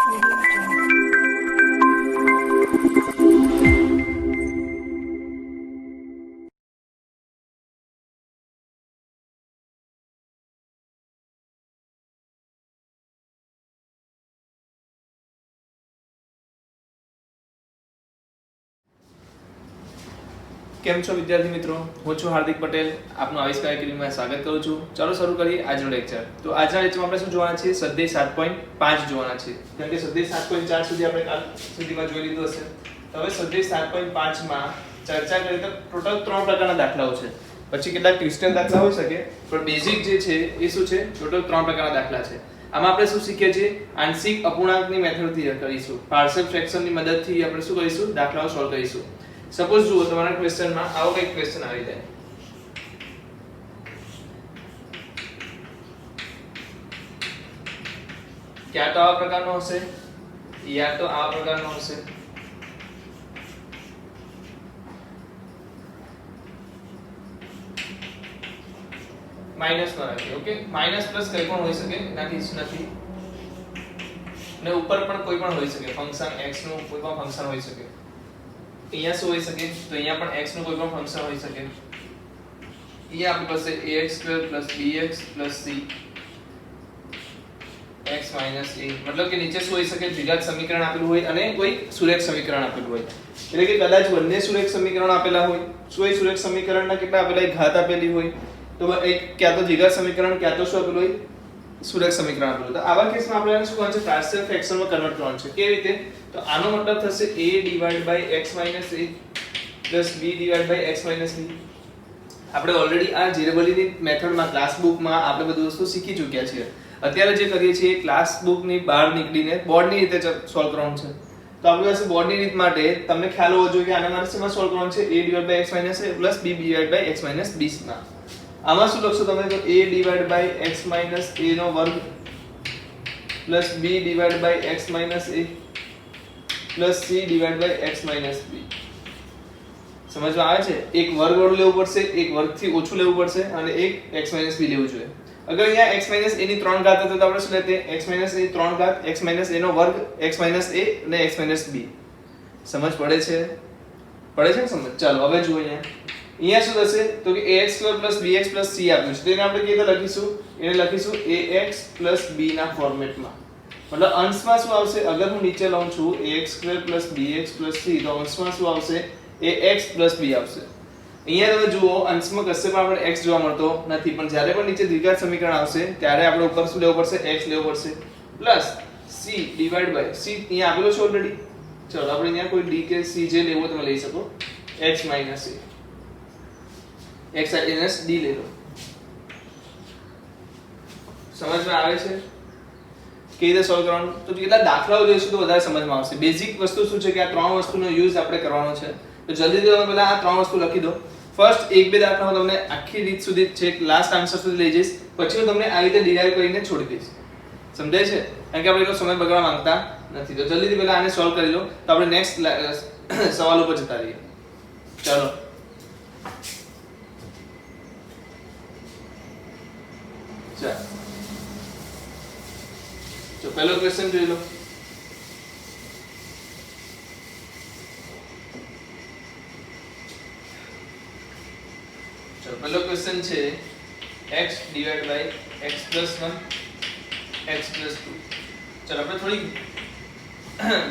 કેમ છો વિદ્યાર્થી મિત્રો, હું છું હાર્દિક પટેલ, આપનું આવિષ્કાર એકેડમીમાં સ્વાગત કરું છું. ચાલો શરૂ કરીએ આજનો લેક્ચર. તો આજના લેક્ચરમાં આપણે શું જોવાના છે? સ્વાધ્યાય 7.5 જોવાના છે. કેમ કે સ્વાધ્યાય 7.4 સુધી આપણે કાલ સુધીમાં જોઈ લીધું હશે. તો હવે સ્વાધ્યાય 7.5 માં ચર્ચા કરીએ તો ટોટલ 3 પ્રકારના દાખલાઓ છે. પછી કેટલાક ટ્વિસ્ટેડ દાખલા હોઈ શકે, પણ બેઝિક જે છે એ શું છે? ટોટલ 3 પ્રકારના દાખલા છે. આમાં આપણે શું શીખીએ છીએ? આંશિક અપૂર્ણાંકની મેથડથી કરીશું. પાર્શિયલ ફ્રેક્શનની મદદથી આપણે શું કરીશું? દાખલાઓ સોલ્વ કરીશું. સપોઝ જુઓ તમારા ક્વેશ્ચનમાં આવો કંઈક ક્વેશ્ચન આવી જાય. ક્યાં તો આવા પ્રકારનો હશે, યા તો આવા પ્રકારનો હશે. માઈનસ માં રાખીએ. ઓકે, માઈનસ પ્લસ કંઈ પણ હોઈ શકે, એનાથી નથી. ને ઉપર પણ કોઈ પણ હોઈ શકે. ફંક્શન x નું કોઈ પણ ફંક્શન હોઈ શકે. અહીંયા શું હોઈ શકે? તો અહીંયા પણ x નું કોઈ પણ ફંક્શન હોઈ શકે. અહીંયા આપણી પાસે ax2 bx c x a, મતલબ કે નીચે શું હોઈ શકે? દ્વિઘાત સમીકરણ આપેલું હોય અને કોઈ સુરેખ સમીકરણ આપેલું હોય. એટલે કે કદાચ બંને સુરેખ સમીકરણ આપેલા હોય. શું એ સુરેખ સમીકરણના કેટલા આપેલા? એક ઘાત આપેલી હોય. તો એક ક્યાં તો દ્વિઘાત સમીકરણ, ક્યાં તો શું આપેલું હોય? સુરેખ સમીકરણ આપેલું. તો આવા કેસમાં આપણે શું કરવાનું છે? પાર્શિયલ ફ્રેક્શનમાં કન્વર્ટ કરવાનું છે. કેવી રીતે? તો આનો મતલબ થશે a divide by x a plus b divide by x b. આપણે ઓલરેડી આ જીરેબલીની મેથડમાં ક્લાસ બુકમાં આપણે બધું વસ્તુ શીખી ચૂક્યા છીએ. અત્યારે જે કરીએ છીએ ક્લાસ બુકની બહાર નીકળીને બોર્ડની રીતે સોલ્વ કરવાનું છે. તો આપણી પાસે બોર્ડની રીત માટે તમને ખ્યાલ હોવો જોઈએ કે આના માટે શેમાં સોલ્વ કરવાનું છે? a divide by x a plus b divide by x b માં. આમાં શું લખશો તમે? તો a divide by x a નો વર્ગ plus b divide by x a plus c divide by x b. સમજમાં આવે છે? એક વર્ગ વાળું લેવું પડશે, એક વર્ગથી ઓછું લેવું પડશે અને એક x b લેવું જોઈએ. અગર અહીંયા x a ની 3 ઘાત હતો તો આપણે શું લેતે? x a ની 3 ઘાત x a નો વર્ગ x a અને x b. સમજ પડે છે? પડે છે ને સમજ? ચાલો હવે જુઓ અહીંયા શું થશે? તો કે ax2 bx c આપ્યું છે. તેને આપણે કેવી રીતે લખીશું? એને લખીશું ax b ના ફોર્મેટમાં. મતલબ અંશમાં શું આવશે? અગર હું નીચે લઉં છું ax2 bx c તો અંશમાં શું આવશે? ax b આવશે. અહીંયા તમે જુઓ અંશમાં કશે પણ આપણે x જોવા મળતો નથી, પણ જ્યારે પણ નીચે દ્વિઘાત સમીકરણ આવશે ત્યારે આપણે ઉપર શું લેવું પડશે? x લેવું પડશે plus c divide by c અહીંયા આપેલો છે ઓલરેડી. ચલો આપણે અહીંયા કોઈ d કે c જે લેવો તમે લઈ શકો. x a x minus d લઈ લો. સમજમાં આવે છે? કેવી રીતે સોલ્વ કરવાનું? તો કેટલા દાખલાઓ જોઈશું તો વધારે સમજમાં આવશે. બેઝિક વસ્તુ શું છે કે આ ત્રણ વસ્તુનો યુઝ આપણે કરવાનો છે. તો જલ્દીથી તમે પહેલા આ ત્રણ વસ્તુ લખી દો. ફર્સ્ટ એક બે દાખલા હું તમને આખી રીત સુધી છેક લાસ્ટ આન્સર સુધી લઈ જઈશ, પછી હું તમને આ રીતે ડિરાઈવ કરીને છોડી દઈશ. સમજાય છે? કારણ કે આપણે એટલો સમય બગાડવા માંગતા નથી. તો જલ્દીથી પહેલા આને સોલ્વ કરી લો તો આપણે નેક્સ્ટ સવાલ ઉપર જતા રહીએ. ચાલો તો પહેલો ક્વેશ્ચન જોઈ લો. ચલો પહેલો ક્વેશ્ચન છે x divide by x + 1 x + 2. ચલો આપણે થોડી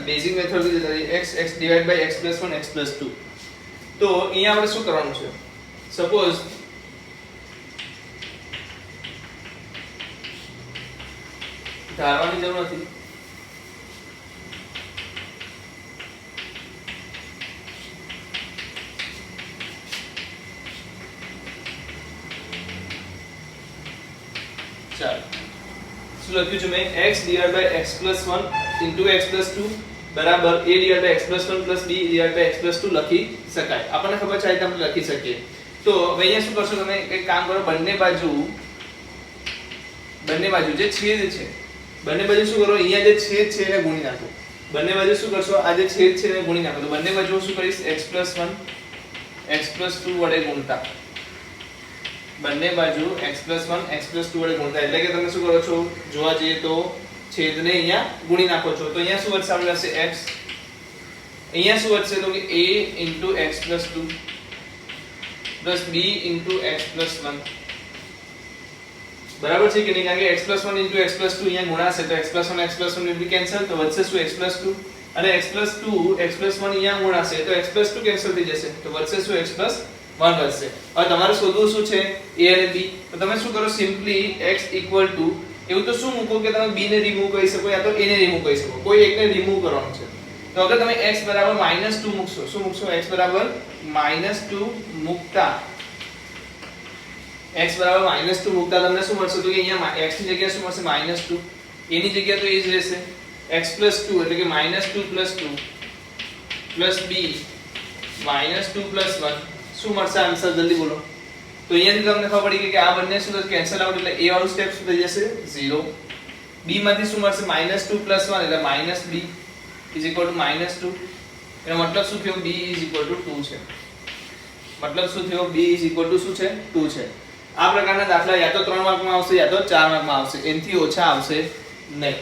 બેઝિક મેથડ થી જતા રહીએ. x divide by x + 1 x + 2. તો અહીંયા આપણે શું કરવાનું છે? સપોઝ ધારવાની જરૂર નથી. ચાલો શું લખ્યું છે મેં? x divide by x + 1 x + 2 બરાબર a divide by x + 1 b divide by x + 2 લખી શકાય. આપણને ખબર છે આ રીતે આપણે લખી શકીએ. તો હવે અહીંયા શું કરશો તમે? એક કામ કરો, બંને બાજુ જે છેદ છે બંને બાજુ શું કરો? અહીંયા જે છેદ છે એને ગુણી નાખો. બંને બાજુ શું કરશો? આ જે છેદ છે એને ગુણી નાખો. તો બંને બાજુ શું કરીશ? x + 1 x + 2 વડે ગુણતા. બંને બાજુ x + 1 x + 2 વડે ગુણતા. એટલે કે તમે શું કરો છો? જોવા જઈએ તો છેદને અહીંયા ગુણી નાખો છો તો અહીંયા શું વધશે આપણી પાસે x, અહીંયા શું વધશે તો કે a * x + 2 plus b * x + 1 બરાબર છે કે નહીં? કારણ કે x + 1 * x + 2 અહીંયા ગુણાશે તો x + 1 x + 1 will be cancel તો વધશે શું x + 2 અને x + 2 x + 1 અહીંયા ગુણાશે તો x + 2 કેન્સલ થઈ જશે તો વધશે શું x + 1 વધશે. હવે તમારે શોધવું શું છે a અને b તો તમે શું કરો સિમ્પલી x = એવું તો શું મૂકો કે તમે b ને રિમૂવ કરી શકો યા તો a ને રિમૂવ કરી શકો, કોઈ એકને રિમૂવ કરવાનું છે. તો અગર તમે x = -2 મૂકશો, શું મૂકશો x = -2 મૂકતા x = -2 મૂકતા તમને શું મળશે તો કે અહીંયા x ની જગ્યાએ શું મળશે -2, a ની જગ્યાએ તો એ જ રહેશે x + 2 એટલે કે -2 + 2 plus b -2 + 1 શું મળશે આન્સર જલ્દી બોલો. તો અહીંયાથી તમને ખબર પડી ગઈ કે આ બંને શું કેન્સલ આઉટ એટલે a વાળું સ્ટેપ શું થઈ જશે 0, b માંથી શું મળશે -2 + 1 એટલે -b = -2 એનો મતલબ શું થયો b = 2 છે. મતલબ શું થયો b = શું છે 2 છે. આ પ્રકારના દાખલા યા તો 3 માર્કમાં આવશે યા તો 4 માર્કમાં આવશે, એનાથી ઓછા આવશે નહીં.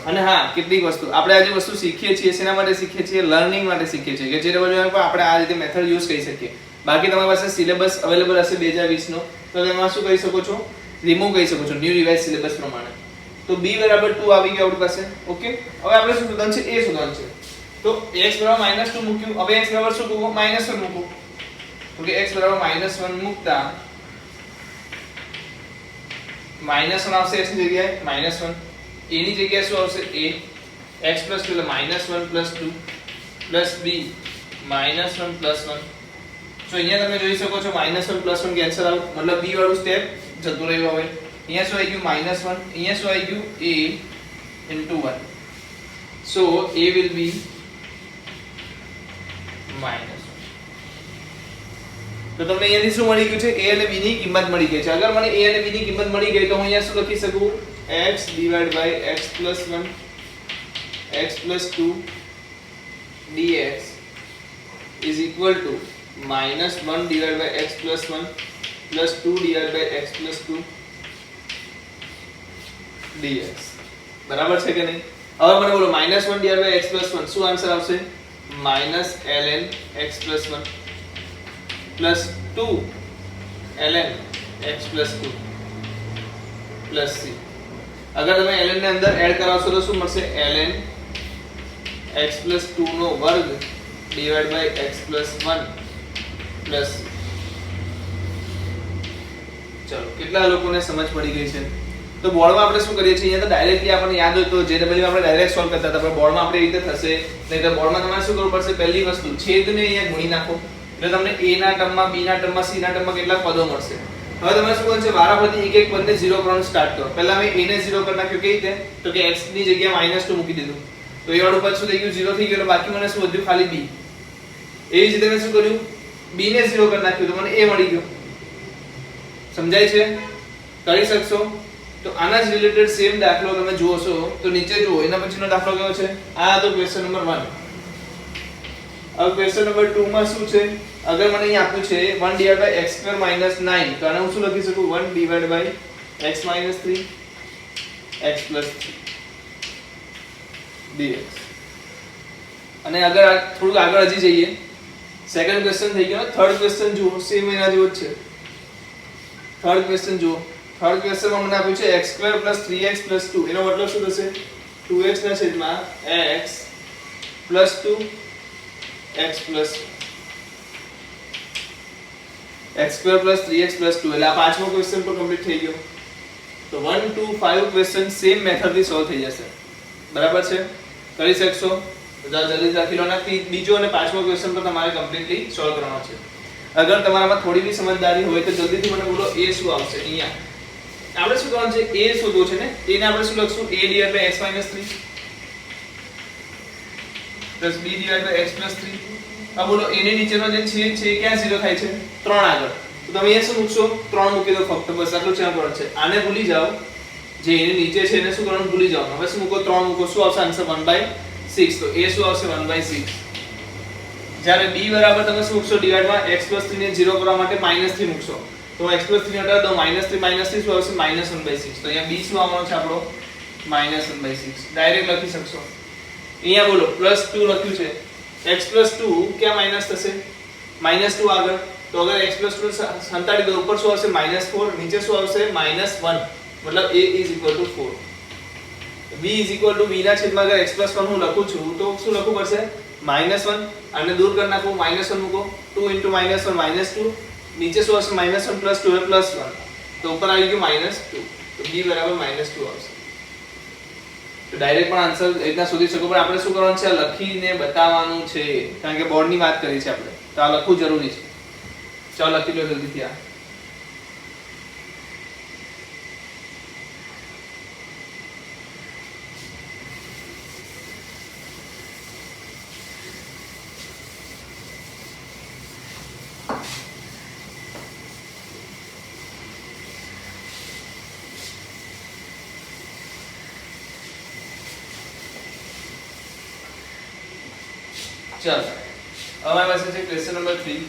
અને હા કેટલીક વસ્તુ આપણે આજે વસ્તુ શીખીએ છીએ શેના માટે શીખીએ છીએ લર્નિંગ માટે શીખીએ છીએ કે જે લેવલમાં આપણે આ રીતે મેથડ યુઝ કરી શકીએ. બાકી તમારી પાસે સિલેબસ અવેલેબલ હશે 2020 નો તો તમે શું કરી શકો છો રિમૂવ કરી શકો છો ન્યુ રિવાઇઝ સિલેબસ પ્રમાણે. તો b = 2 આવી ગયું આપણી પાસે. ઓકે હવે આપણે શું શોધવાનું છે a શોધવાનું છે. તો x = -2 મૂક્યું, હવે x બરાબર શું મૂકો -1 મૂકો તો કે x = -1 મૂકતા -1 આવશે x ની જગ્યાએ -1, a ની જગ્યાએ શું આવશે a, x + 2 એટલે -1 + 2 plus b -1 + 1. સો અહીંયા તમે જોઈ શકો છો -1 + 1 કેન્સલ આઉટ મતલબ b વાળું સ્ટેપ જતું રહ્યું. હવે અહીંયા શું આવી ગયું -1, અહીંયા શું આવી ગયું a * 1, so a will be -1. તો તમને અહીંયાથી શું મળી ગયું છે a અને b ની કિંમત મળી ગઈ છે. અગર મને a અને b ની કિંમત મળી ગઈ તો હું અહીંયા શું લખી શકું x / x + 1 x + 2 dx is equal to -1 / x + 1 plus 2 / x + 2 dx. બરાબર છે કે નહીં? હવે મને બોલો -1 / x + 1 શું આન્સર આવશે -ln x + 1 plus 2 ln x + 2 plus c. અગર તમે ln ને અંદર એડ કરાવશો તો શું મળશે ln x + 2 નો વર્ગ / x + 1 plus c. ચલો કેટલા લોકોને સમજ પડી ગઈ છે? તો બોર્ડમાં આપણે શું કરીએ છીએ અહીંયા તો ડાયરેક્ટલી આપણને યાદ હોય તો JW આપણે ડાયરેક્ટ સોલ્વ કરતા હતા, પણ બોર્ડમાં આપણે રીતે થશે નહીં. તો બોર્ડમાં તમારે શું કરવું પડશે પહેલી વસ્તુ છેદને અહીંયા ગુણી નાખો એટલે તમને a ના ટર્મમાં b ના ટર્મમાં c ના ટર્મમાં કેટલા પદો મળશે. હવે તમારે શું કરવાનું છે વારાફરતી એક એક પદને 0 કરવાનું સ્ટાર્ટ કરો. પહેલા મેં a ને 0 કરી નાખ્યો કેવી રીતે તો કે x ની જગ્યાએ -2 મૂકી દીધું તો એ વાળું પદ શું થઈ ગયું 0 થઈ ગયું એટલે બાકી મને શું વધ્યું ખાલી b. એવી જ રીતે મેં શું કર્યું b ને 0 કરી નાખ્યું તો મને a મળી ગયો. સમજાય છે? કરી શકશો? તો આના જ રિલેટેડ સેમ દાખલો તમે જોશો તો નીચે જુઓ એના પછીનો દાખલો કયો છે આ તો ક્વેશ્ચન નંબર 1. હવે ક્વેશ્ચન નંબર 2 માં શું છે અગર મને અહીં આપ્યું છે 1 / x² - 9 તો આને હું શું લખી શકું 1 / x - 3 x + 3 dx. અને અગર થોડું આગળ હજી જઈએ સેકન્ડ ક્વેશ્ચન થઈ ગયો. થર્ડ ક્વેશ્ચન જુઓ સેમ એના જેવો જ છે. થર્ડ ક્વેશ્ચન જુઓ. થર્ડ ક્વેશ્ચનમાં મને આપ્યું છે x² + 3x + 2 એનો મતલબ શું થશે 2x ના છેદમાં x + 2 x + x² + 3x + 2 એટલે આ પાંચમો ક્વેશ્ચન પણ કમ્પ્લીટ થઈ ગયો. તો 1 2 5 ક્વેશ્ચન સેમ મેથડ થી સોલ્વ થઈ જશે. બરાબર છે? કરી શકશો? તો જલ્દી લખી લો ને. બીજો અને પાંચમો ક્વેશ્ચન પણ તમારે કમ્પ્લીટલી સોલ્વ કરવાનો છે. અગર તમારામાં થોડી બી સમજદારી હોય તો જલ્દીથી મને બોલો a શું આવશે. અહીંયા આપણે શું કરવાનું છે a શોધવો છે ને એને આપણે શું લખશું a / x - 3 plus b / x + 3. આ બોલો a ની નીચેનો જે છેદ છે ક્યાં 0 થાય છે 3 આગળ. તો તમે અહીંયા શું મૂકશો 3 મૂકી દો ફક્ત બસ આટલું જ પડે છે. આને ભૂલી જાઓ જે એની નીચે છે એને શું કરવાનું ભૂલી જાઓ. હવે શું મૂકો 3 મૂકો શું આવશે આન્સર 1/6. તો a શું આવશે 1/6. જ્યારે b બરાબર તમે શું મૂકશો ડિવાઇડમાં x + 3 ને 0 કરવા માટે -3 મૂકશો તો x + 3 હટાવી દો -3 શું આવશે -1/6. તો અહીંયા b શું આવવાનો છે આપણો -1/6 ડાયરેક્ટ લખી શકશો. અહીંયા બોલો +2 લખ્યું છે, x + 2 ક્યાં માઈનસ થશે? -2 આગળ, તો અગર x + 2 સંતાડી દો, ઉપર શું આવશે? -4, નીચે શું આવશે? -1, મતલબ a = 4. b = v ના છેદમાં અગર x + 1 હું લખું છું તો શું લખવું પડશે? -1, આને દૂર કરી નાખો, -1 મૂકો, 2 * -1 -2, નીચે શું આવશે? -1 + 2 +1, તો ઉપર આવી ગયું -2, તો b = -2 આવશે. તો ડાયરેક્ટ પણ આન્સર એટલા શોધી શકો, પણ આપણે શું કરવાનું છે? લખીને બતાવવાનું છે, કારણ કે બોર્ડની વાત કરી છે આપણે, તો આ લખવું જરૂરી છે. ચાલો લખી લો જલ્દીથી આ. ચાલો હવે અમારી પાસે છે ક્વેશ્ચન નંબર 3,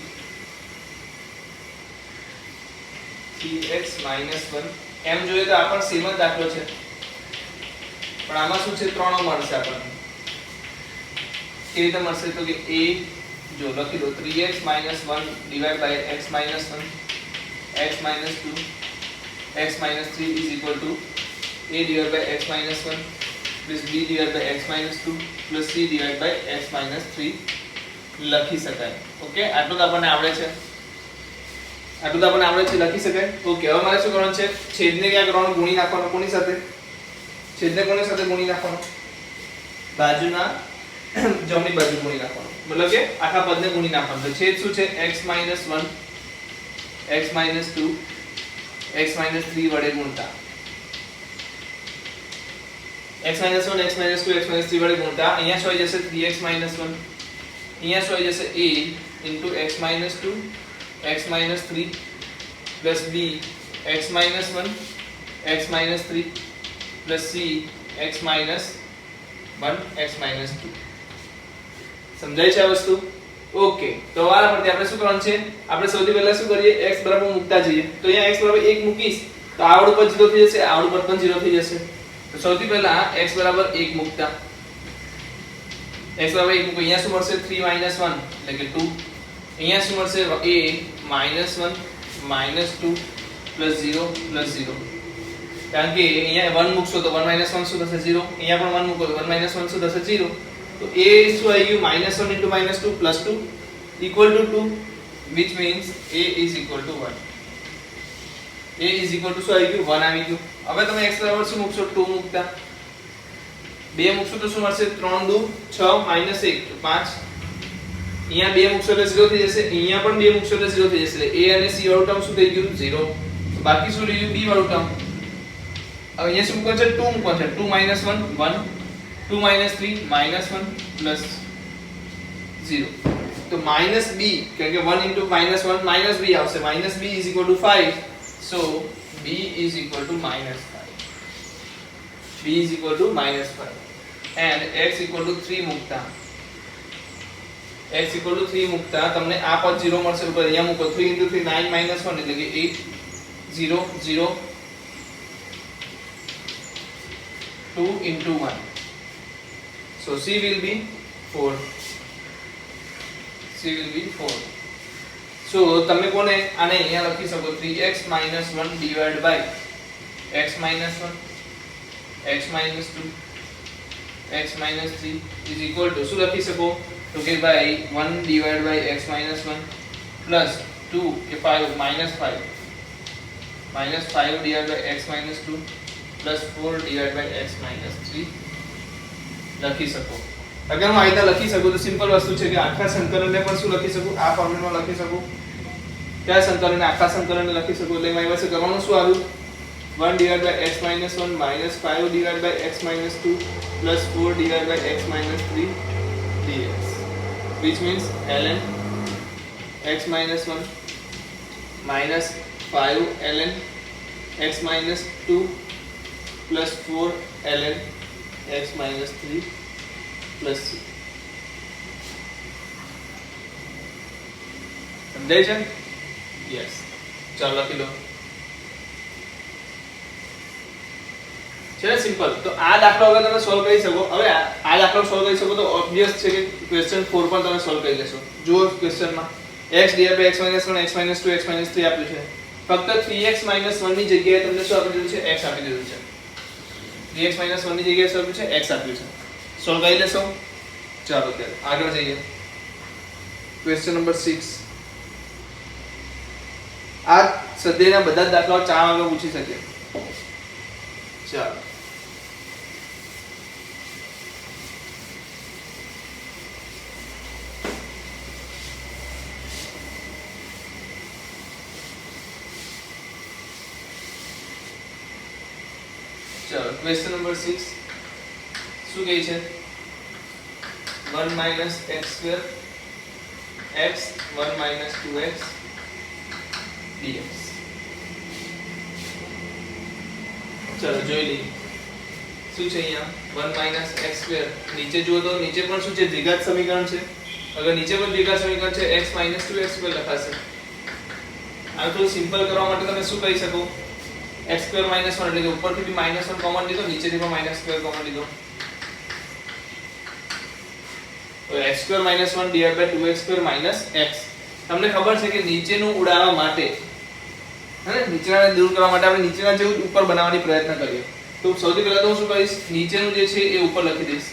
3x - 1. એમ જોઈએ તો આ પણ સેમ જ દાખલો છે, પણ આમાં શું છે? 3 મળશે આપણને. કેવી રીતે મળશે? તો કે a જો લખી દો 3x - 1 / x - 1 x - 2 x - 3 = a / x - 1 plus b / x - 2 plus c / x - 3 લખી શકાય. ઓકે, આટલું તો આપણને આવડે છે, લખી શકાય. ઓકે, હવે મારે શું કરવાનું છે? છેદને ક્યાં કરવાનું? ગુણી નાખવાનો. કોની સાથે? છેદને કોની સાથે ગુણી નાખવાનો? બાજુના જમણી બાજુ ગુણી નાખવાનો, મતલબ કે આખા પદને ગુણી નાખવાનું. તો છેદ શું છે? x - 1 x - 2 x - 3 વડે ગુણતા, x - 1 x - 2 x - 3 વડે ગુણતા અહીંયા શું આવી જશે? 3x - 1. અહીંયા શું આવી જશે? a * x - 2 x - 3 plus b x - 1 x - 3 plus c x - 1 x - 2. સમજાય છે આ વસ્તુ? ઓકે, તો આના પરથી આપણે શું કરવાનું છે? આપણે સૌથી પહેલા શું કરીએ? x બરાબર મૂકતા જઈએ. તો અહીંયા x બરાબર 1 મૂકીશ તો આવડ ઉપર 0 થઈ જશે, આવડ ઉપર પણ 0 થઈ જશે. તો સૌથી પહેલા x બરાબર 1 મૂકતા, x બરાબર 1 મૂકો, અહીંયા શું મળશે? 3 - 1 એટલે કે 2. અહીંયા શું મળશે? a -1 -2 plus 0 plus 0. કારણ કે અહીંયા 1 મૂકશો તો 1 - 1 શું થશે? 0. અહીંયા પણ 1 મૂકો તો 1 - 1 શું થશે? 0. તો a શું આવી ગયું? -1 * -2 plus 2 equal to 2, which means a is equal to 1. a is equal to શું આવી ગયું? 1 આવી ગયું. હવે તમે x બરાબર શું મૂકશો? 2 મૂકતા, 2 મૂકશો તો શું મળશે? 3 * 2 = 6 - 1 તો 5. અહીંયા 2 મૂકશો એટલે 0 થઈ જશે, અહીંયા પણ 2 મૂકશો એટલે 0 થઈ જશે. એટલે a અને c વાળું ટર્મ શું થઈ ગયું? 0. તો બાકી શું રહ્યું? b વાળું ટર્મ. હવે અહીંયા શું મૂકવાનું છે? 2 મૂકવાનું છે. 2 - 1 1 2 - 3 -1 plus 0. તો -b, કારણ કે 1 * -1 -b આવશે. -b = 5. So b is equal to -5. b is equal to -5 and x equal to 3 મૂકતા, x equal to 3 મૂકતા તમને આ પદ 0 મળશે. ઉપર અહીંયા મૂકો 3 * 3 9 - 1 એટલે કે 8 0 0 2 * 1. So c will be 4. c will be 4. So તમે કોને આને અહીંયા લખી શકો 3x - 1 divided by x - 1 x - 2 x - 3 is equal to શું લખી શકો? તો કે ભાઈ 1 divided by x - 1 plus 2 કે 5 -5 divided by x - 2 plus 4 divided by x - 3 લખી શકો. અગર હું આ રીતે લખી શકું તો સિમ્પલ વસ્તુ છે કે આખા સંકલનને પણ શું લખી શકું? આ ફોર્મેટમાં લખી શકું. કયા સંકલનને? આખા સંકલનને લખી શકું. એટલે મારી પાસે કરવાનું શું આવ્યું? 1 divided by x - 1 minus 5 divided by x - 2 plus 4 divided by x - 3 dx, which means ln x - 1 minus 5 ln x - 2 plus 4 ln x - 3 plus c. સમજાય છે? યસ. ચાલો લખી લો. છે ને સિમ્પલ. તો આ દાખલો અગર તમે સોલ્વ કરી શકો, હવે આ દાખલો સોલ્વ કરી શકો તો ઓબ્વિયસ છે કે ક્વેશ્ચન 4 પણ તમે સોલ્વ કરી લેશો. જુઓ ક્વેશ્ચનમાં x / x - 1 x - 2 x - 3 આપ્યું છે. ફક્ત 3x - 1 ની જગ્યાએ તમને શું આપી દીધું છે? x આપી દીધું છે. 3x - 1 ની જગ્યાએ શું આપ્યું છે? x આપ્યું છે. સોલ્વ કરી લેશો. ચાલો ત્યારે આગળ જઈએ. Question number 6. આ સદેના બધા જ દાખલાઓ 4 વાગે પૂછી શકે. ચાલો ક્વેશ્ચન નંબર 6 શું કહે છે? 1 - x² x 1 - 2x dx. ચલો જોઈ લઈએ શું છે અહીંયા. 1 - x². નીચે જુઓ તો નીચે પણ શું છે? દ્વિઘાત સમીકરણ છે. અગર નીચે પણ દ્વિઘાત સમીકરણ છે x - 2x² લખાશે. આ થોડું સિમ્પલ કરવા માટે તમે શું કરી શકો? x² - 1 એટલે કે ઉપરથી બી -1 કોમન લીધો, નીચેથી પણ -2 કોમન લીધો. તો x² - 1 / 2x² - x. તમને ખબર છે કે નીચેનું ઉડાડવા માટે, હે, નીચેનાને દૂર કરવા માટે આપણે નીચેના જેવું ઉપર બનાવવાની પ્રયત્ન કરીએ. તો સૌથી પહેલા તો હું શું કરીશ? નીચેનું જે છે એ ઉપર લખી દઈશ.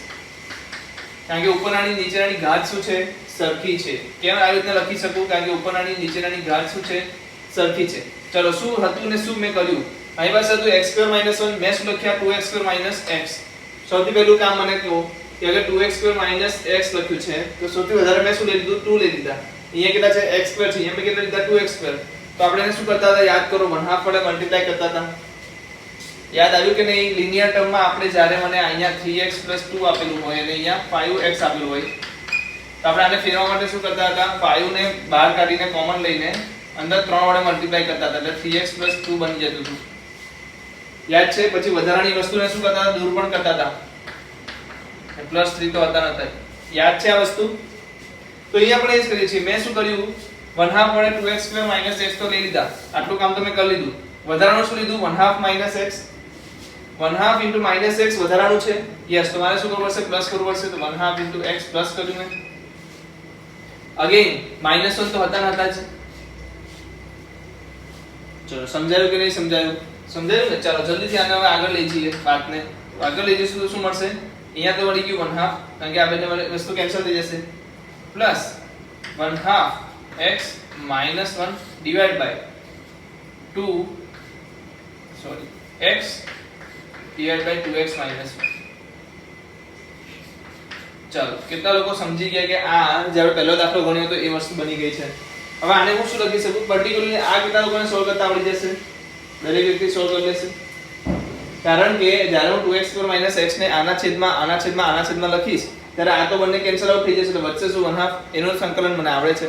કારણ કે ઉપરનાની નીચેનાની ઘાત શું છે? સરખી છે. કેમ આવી રીતના લખી શકું? કારણ કે ઉપરનાની નીચેનાની ઘાત શું છે? સરખી છે. ચલો શું હતું ને શું મેં કર્યું? અહીં પાસે હતું x² - 1, મેં શું લખ્યા? 2x² - x. સૌથી પહેલું કામ મને કહો કે અગર 2x² - x લખ્યું છે તો સૌથી વધારે મેં શું લઈ લીધું? 2 લઈ લીધા. અહીંયા કેટલા છે? x² છે. અહીંયા મેં કેટલા લીધા? 2x². તો આપણે એને શું કરતા હતા? યાદ કરો, 1/2 વડે મલ્ટીપ્લાય કરતા હતા. યાદ આવ્યું કે નહીં? લિનિયર ટર્મમાં આપણે જ્યારે મને અહીંયા 3x + 2 આપેલું હોય અને અહીંયા 5x આપેલું હોય તો આપણે આને ફેરવવા માટે શું કરતા હતા? 5 ને બહાર કાઢીને કોમન લઈને અંદર 3 વડે મલ્ટીપ્લાય કરતા હતા. એટલે 3x + 2 બની જતું હતું. યાદ છે? પછી વધારાની વસ્તુને શું કરતા હતા? દૂર પણ કરતા હતા. +3 તો હતા નતા. યાદ છે આ વસ્તુ? તો અહીંયા આપણે એ જ કરીએ છીએ. મેં શું કર્યું? 1/2 વડે 2x² - x તો લઈ લીધા. આટલું કામ તો મેં કરી લીધું. વધારાનું શું લીધું? 1/2 - x. 1/2 * -x વધારાનું છે. યસ, તો મારે શું કરવું પડશે? પ્લસ કરવું પડશે. તો 1/2 * x પ્લસ કર્યું મેં. અગેન -1 તો હતા નતા જ. ચલો સમજાયું કે નહીં સમજાયું? સમજાયું ને? ચાલો જલ્દીથી આને હવે આગળ લઈ જઈએ વાતને. આગળ લઈ જઈશું તો શું મળશે? અહીંયા તો વળી ગયું 1/2 કારણ કે આ બંને વસ્તુ કેન્સલ થઈ જશે. Plus 1/2 x - 1 divide by 2 x divide by 2x - 1. ચાલો કેટલા લોકો સમજી ગયા કે આ જ્યારે પહેલો દાખલો ગણ્યો તો એ વસ્તુ બની ગઈ છે. હવે આને હું શું લખી શકું? પર્ટિક્યુલરલી આ કેટલા લોકોને સોલ્વ કરતા આવડી જશે? દરેક વ્યક્તિ સોલ્વ કરી લેશે. કારણ કે જ્યારે હું 2x² - x ને આના છેદમાં લખીશ ત્યારે આ તો બંને કેન્સલ આઉટ થઈ જશે. તો વચ્ચે શું 1/2 એનું સંકલન મને આવડે છે.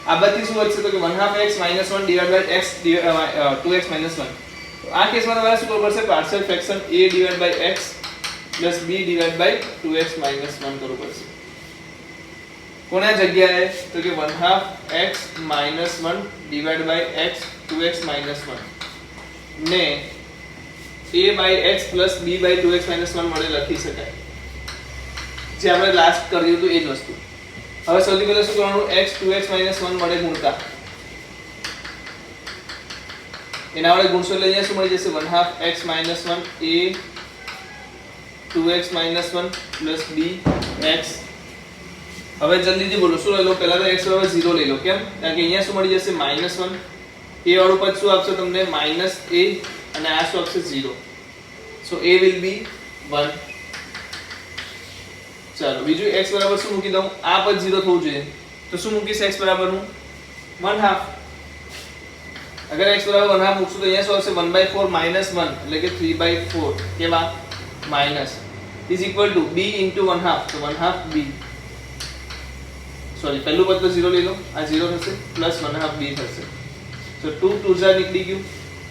આ બધી શું વધશે? તો કે 1/2 x - 1 divide by x 2x - 1. તો આ કેસમાં તમારે શું કરવું પડશે? Partial fraction a divide by x plus b divide by 2x - 1 કરવું પડશે. કોના જગ્યાએ? તો કે 1/2 x - 1 divide by x 2x - 1 ને a by x plus b by 2x - 1 મળે લખી શકાય. જે આપણે લાસ્ટ કર્યું હતું એ જ વસ્તુ. હવે સૌથી પહેલા શું કરવાનું? x 2x - 1 મળે ગુણતા. એના વડે ગુણશો એટલે અહીંયા શું મળી જશે? 1/2 x - 1 a 2x - 1 plus b x. હવે જલ્દીથી બોલો શું લઈ લો? પહેલા તો x બરાબર 0 લઈ લો. કેમ? કારણ કે અહીંયા શું મળી જશે? -1. a વાળું પદ શું આપશે તમને? -a અને આ શું આપશે? 0. સો a will be 1. ચાલો બીજું x બરાબર શું મૂકી દઉં? આ પદ 0 થવું જોઈએ. તો શું મૂકીશ x બરાબર હું? 1/2. અગર x બરાબર 1/2 મૂકશું તો અહીંયા શું આવશે? 1/4 - 1 એટલે કે 3/4. કેવા? Minus is equal to b into 1/2. તો 1/2 b. સોરી પહેલું પદ તો 0 લઈ લો. આ 0 થશે પ્લસ 1/2 b થશે. So 2 2 જા નીકળી ગયું.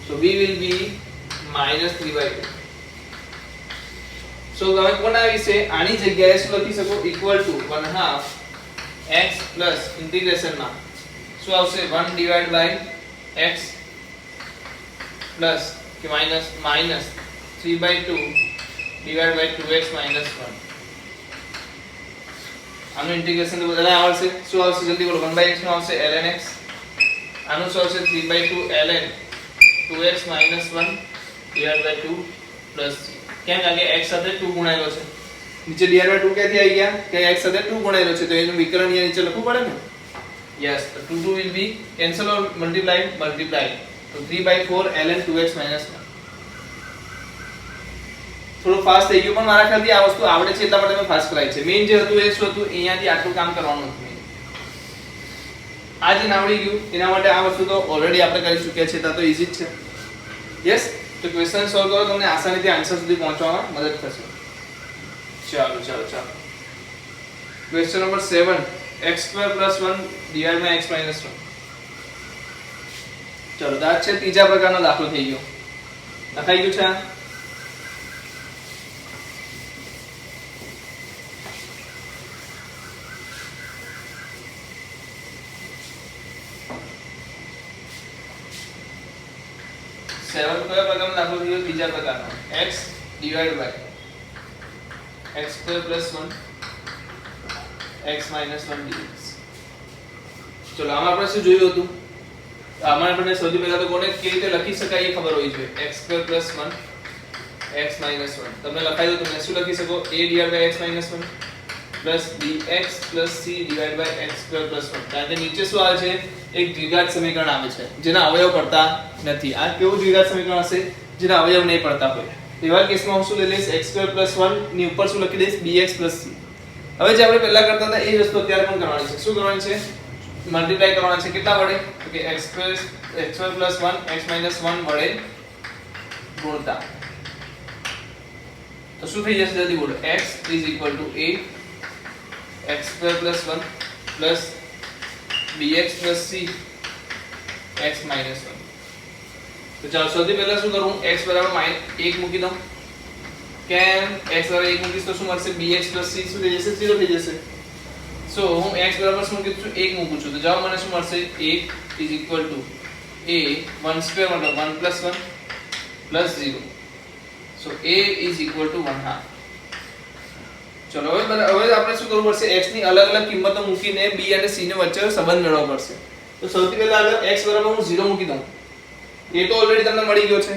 So b will be -3/2. So તમે કોના વિશે આની જગ્યાએ શું લખી શકો? Equal to 1/2 x plus integration માં શું આવશે? 1 ડિવાઇડ બાય x પ્લસ કે માઈનસ 3/2 ડિવાઇડ બાય 2x - 1 આનું ઇન્ટિગ્રેશન તો બધાને આવડશે શું આવશે જલ્દી બોલો 1/x નું આવશે ln x આનું શું આવશે 3/2 ln 2x - 1 divide by 2 plus કેમ કારણ કે x સાથે 2 ગુણાયેલો છે નીચે ડિવાઇડ બાય 2 ક્યાંથી આવી ગયા કે x સાથે 2 ગુણાયેલો છે તો એનું વિકલન અહીંયા નીચે લખવું પડે ને yes the 2 will be cancel or multiplied so 3/4 ln 2x - 1 થોડું ફાસ્ટ થઈ ગયું પણ મારા ખ્યાલથી આ વસ્તુ આવડે છે એટલા માટે મેં ફાસ્ટ કરાવી છે મેઈન જે હતું એ શું હતું અહીંયાથી આટલું કામ કરવાનું હતું આ જે આવડી ગયું એના માટે આ વસ્તુ તો ઓલરેડી આપણે કરી ચૂક્યા છે તો ઈઝી જ છે યસ તો ક્વેશ્ચન સોલ્વ કરો તમને આસાનીથી આન્સર સુધી પહોંચવામાં મદદ થશે ચાલો question number 7 x² + 1 divide by x - 1 ચલો આ છે ત્રીજા પ્રકારનો દાખલો થઈ ગયો લખાઈ ગયું છે સેવન કયો પ્રકારનો દાખલો થયો ત્રીજા પ્રકારનો x divide by x² + 1 x - 1 dx ચલો આમાં આપણે શું જોયું હતું આમાં આપણે સૌથી પહેલા તો કોને કેવી રીતે લખી શકાય એ ખબર હોવી જોઈએ x² + 1 x - 1 તમે લખાઈ દો તમે શું લખી શકો a divide by x - 1 plus bx plus c divide by x² + 1 કારણ કે નીચે શું આવે છે એક દ્વિઘાત સમીકરણ આવે છે જેના અવયવ પડતા નથી આ કેવું દ્વિઘાત સમીકરણ હશે જેના અવયવ નહીં પડતા હોય એવા કેસમાં હું શું લઈ લઈશ x² + 1 ની ઉપર શું લખી દઈશ bx + c હવે જે આપણે પહેલા કરતા હતા એ જ વસ્તુ અત્યારે પણ કરવાની છે શું કરવાની છે મલ્ટીપ્લાય કરવાના છે કેટલા વડે તો કે x² + 1 x - 1 વડે ગુણતા તો શું થઈ જશે જલ્દી બોલો x = a x² + 1 plus bx plus c x - 1 તો ચાલો સૌથી પહેલા શું કરું x બરાબર 1 મૂકી દઉં કેમ x બરાબર 1 મૂકીશ તો શું મળશે bx plus c શું થઈ જશે 0 થઈ જશે સો હું x બરાબર શું મૂકી છું 1 મૂકું છું તો જવાબ મને શું મળશે 1 = a 1² મતલબ 1 + 1 plus 0 so a = 1/2 ચલો હવે આપણે શું કરવું પડશે x ની અલગ અલગ કિંમતો મૂકીને b અને c ને વચ્ચે સંબંધ મેળવવો પડશે તો સૌથી પહેલા આગળ x બરાબર હું 0 મૂકી દઉં એ તો ઓલરેડી તમને મળી ગયો છે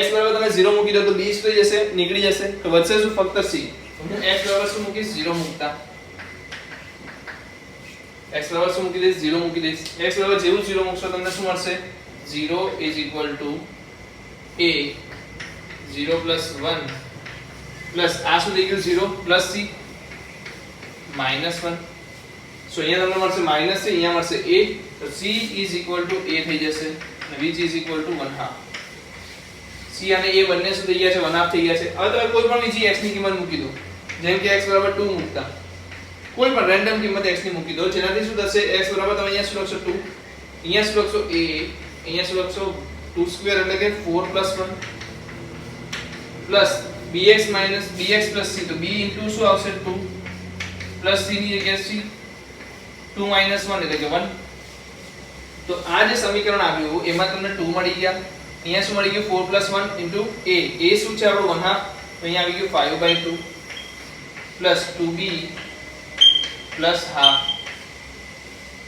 x બરાબર તમે 0 મૂકી દો તો b શું થઈ જશે નીકળી જશે તો વધશે શું ફક્ત c હું x બરાબર શું મૂકીશ 0 મૂકતા x બરાબર શું મૂકી દઈશ 0 મૂકી દઈશ x બરાબર જેવું 0 મૂકશો તમને શું મળશે 0 = a 0 + 1 પ્લસ આ શું થઈ ગયું 0 પ્લસ c -1 સો અહીંયા તમને મળશે માઈનસ છે અહીંયા મળશે a તો c = a થઈ જશે અને which = 1/2 c અને a બંને શું થઈ ગયા છે 1/2 થઈ ગયા છે હવે તમે કોઈ પણ બીજી x ની કિંમત મૂકી દો જેમ કે x = 2 મૂકતા કોઈ પણ રેન્ડમ કિંમત x ની મૂકી દો જેનાથી શું થશે x બરાબર તમે અહીંયા શું લખશો 2 અહીંયા શું લખશો a અહીંયા શું લખશો 2² એટલે કે 4 + 1 પ્લસ bx plus c તો b into શું આવશે 2 plus c ની જગ્યાએ c 2 - 1 એટલે કે 1 તો આ જે સમીકરણ આવ્યું એમાં તમને 2 મળી ગયા અહીંયા શું મળી ગયું 4 + 1 into a શું છે આપણો 1/2 તો અહીંયા આવી ગયું 5/2 plus 2b plus half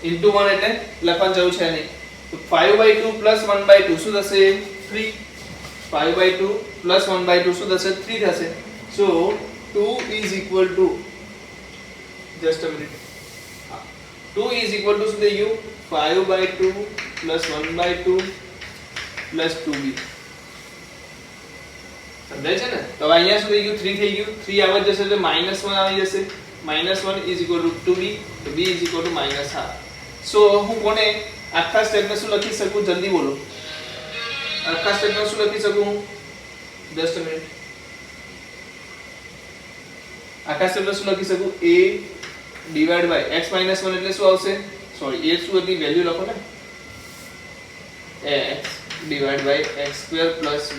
into 1 એટલે લખવાનું જવું છે નહીં તો 5/2 plus 1/2 શું થશે 3 5/2 plus 1/2 શું થશે 3 થશે so 2 = just a minute 2 = શું થઈ ગયું 5/2 plus 1/2 plus 2b સમજાય છે ને તો અહીંયા શું થઈ ગયું 3 થઈ ગયું 3 આવત જશે એટલે -1 આવી જશે -1 = 2b તો b = -1/2 so હું કોને આખા સ્ટેપને શું લખી શકું જલ્દી બોલો આખા સ્ટેપમાં શું લખી શકું just a minute આખા સ્ટેપમાં શું લખી શકું a ડિવાઇડ બાય x - 1 એટલે શું આવશે સોરી a શું હતી વેલ્યુ લખો ને x divide by x² +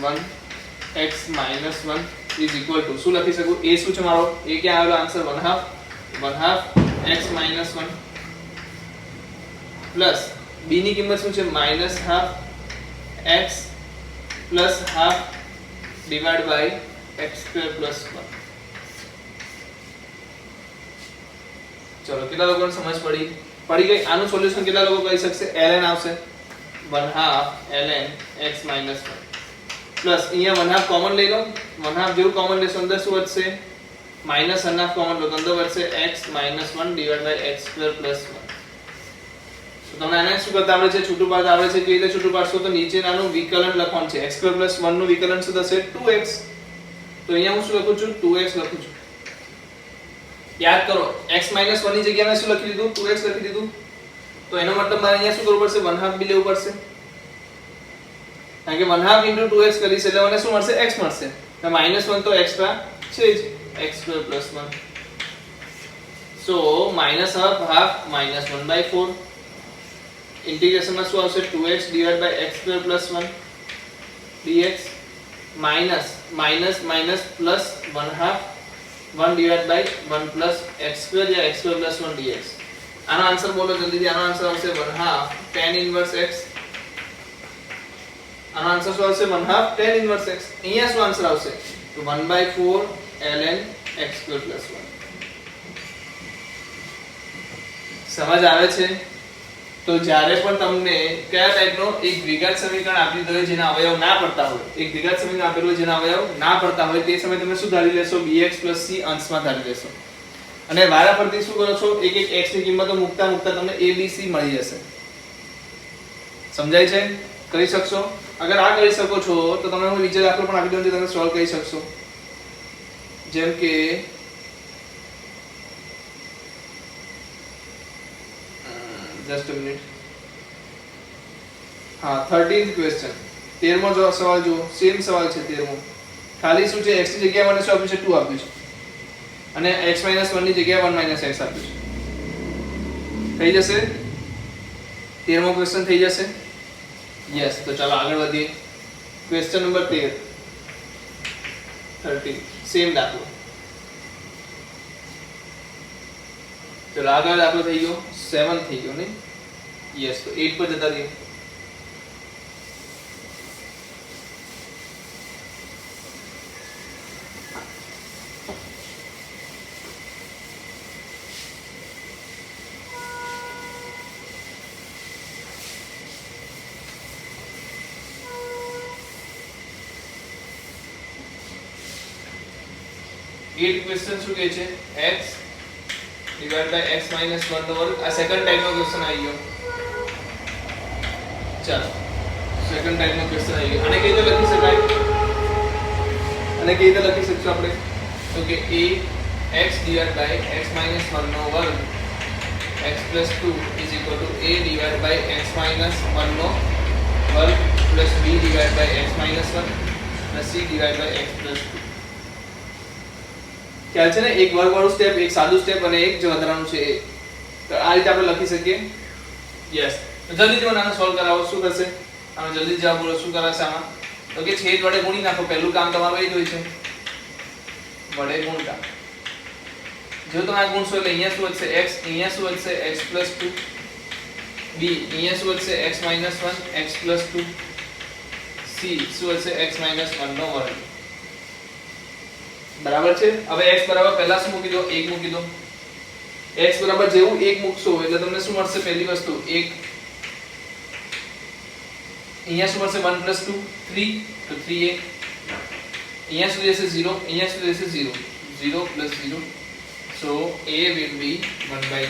1 x - 1 = શું લખી શકું a શું છે મારો a ક્યાં આવેલો આન્સર 1/2 x - 1 પ્લસ b ની કિંમત શું છે -half x plus half divided by x² + 1. ચલો કેટલા લોકોને સમજ પડી ગઈ? આનું સોલ્યુશન કેટલા લોકો કરી શકશે? ln આવશે 1/2 ln x - 1 પ્લસ અહીંયા 1/2 કોમન લઈ લો, 1/2 જેવું કોમન લેશો અંદર શું વધશે? -1/2 કોમન લો તો અંદર વધશે x - 1 / x² + 1. તો તમને આને શું કરતા આવડે છે? છૂટું પાડતા આવડે છે. કેવી રીતે છૂટું પાડશો? તો નીચેનાનું વિકલન લખવાનું છે. x² + 1 નું વિકલન શું થશે? 2x. તો અહીંયા હું શું લખું છું? 2x લખું છું. યાદ કરો x - 1 ની જગ્યાએ મેં શું લખી દીધું? 2x લખી દીધું. તો એનો મતલબ મારે અહીંયા શું કરવું પડશે? 1/2 બી લેવું પડશે. કારણ કે 1/2 * 2x કરીશ એટલે મને શું મળશે? x મળશે. તો -1 તો એક્સ્ટ્રા છે જ, x² + 1. સો -1/2 -1/4 इंटीग्रेशन में શું આવશે? 2x / x² + 1 dx minus minus minus plus 1/2 1 / 1 plus x² या x² + 1 dx. આનો આન્સર બોલો જલ્દીથી. આનો આન્સર આવશે 1/2 tan inverse x. આનો આન્સર શું આવશે? 1/2 tan inverse x. અહીંયા શું આન્સર આવશે? તો 1/4 ln x² + 1. સમજ આવે છે? તો જ્યારે પણ તમને કયા ટાઈપનો એક દ્વિઘાત સમીકરણ આપી દો જેના અવયવ ના પડતા હોય, એક દ્વિઘાત સમીકરણ આપેલું હોય જેના અવયવ ના પડતા હોય, તે સમયે તમે શું ધારી લેશો? bx + c અંશમાં ધારી લેશો. અને વારાફરતી શું કરો છો? એક એક x ની કિંમતો મૂકતા મૂકતા તમને a b c મળી જશે. સમજાય છે? કરી શકશો? અગર આ કરી શકો છો તો તમને હું બીજો દાખલો પણ આપી દઉં જે તમે સોલ્વ કરી શકશો. જેમ કે just a minute. हाँ 13th क्वेश्चन 13મો જો સવાલ જો સેમ સવાલ છે 13મો. ખાલી શું છે? x ની જગ્યાએ મને શું આપ્યું છે? 2 આપ્યું છે અને x - 1 ની જગ્યાએ 1 - x આપ્યું છે. થઈ જશે? 13મો ક્વેશ્ચન થઈ જશે? યસ. તો ચાલો આગળ વધીએ. ક્વેશ્ચન નંબર 13 સેમ દાખલો. ચલો આગળ દાખલો થઈ ગયો 7 થઈ ગયો ને? યસ. તો 8 પર જતા રહીએ. ક્વેશ્ચન શું કહે છે? x / x - 1 નો વર્ગ. આ સેકન્ડ ટાઈપનો ક્વેશ્ચન આવી ગયો. ચાલો સેકન્ડ ટાઈપનો ક્વેશ્ચન આવી ગયો. આને કેવી રીતે લખી શકાય? આને કેવી રીતે લખી શકશું આપણે? તો કે a x / x - 1 નો વર્ગ x + 2 = a / x - 1 નો વર્ગ plus b / x - 1 plus c / x + 2. ખ્યાલ છે ને? એક વર્ગવાળું સ્ટેપ, એક સાદું સ્ટેપ અને એક જે વધારાનું છે એ. તો આ રીતે આપણે લખી શકીએ. યસ. તો જલ્દીથી મને આને સોલ્વ કરાવો. શું થશે? આનો જલ્દી જવાબ બોલો. શું કરાશે આમાં? તો કે છેદ વડે ગુણી નાખો. પહેલું કામ તમારું એ જ હોય છે, વડે ગુણતા. જો તમે આ ગુણશો એટલે અહીંયા શું વધશે? x. અહીંયા શું વધશે? x + 2. b અહીંયા શું વધશે? x - 1 x + 2. c શું વધશે? x - 1 નો વર્ગ. બરાબર છે? હવે x બરાબર પહેલા શું મૂકી દો? 1 મૂકી દો. x બરાબર જેવું 1 મૂકશો એટલે તમને શું મળશે? પહેલી વસ્તુ 1. અહીંયા શું મળશે? 1 + 2 3. તો 3a. અહીંયા શું જશે? 0. અહીંયા શું જશે? 0. 0 + 0. so a will be 1/3.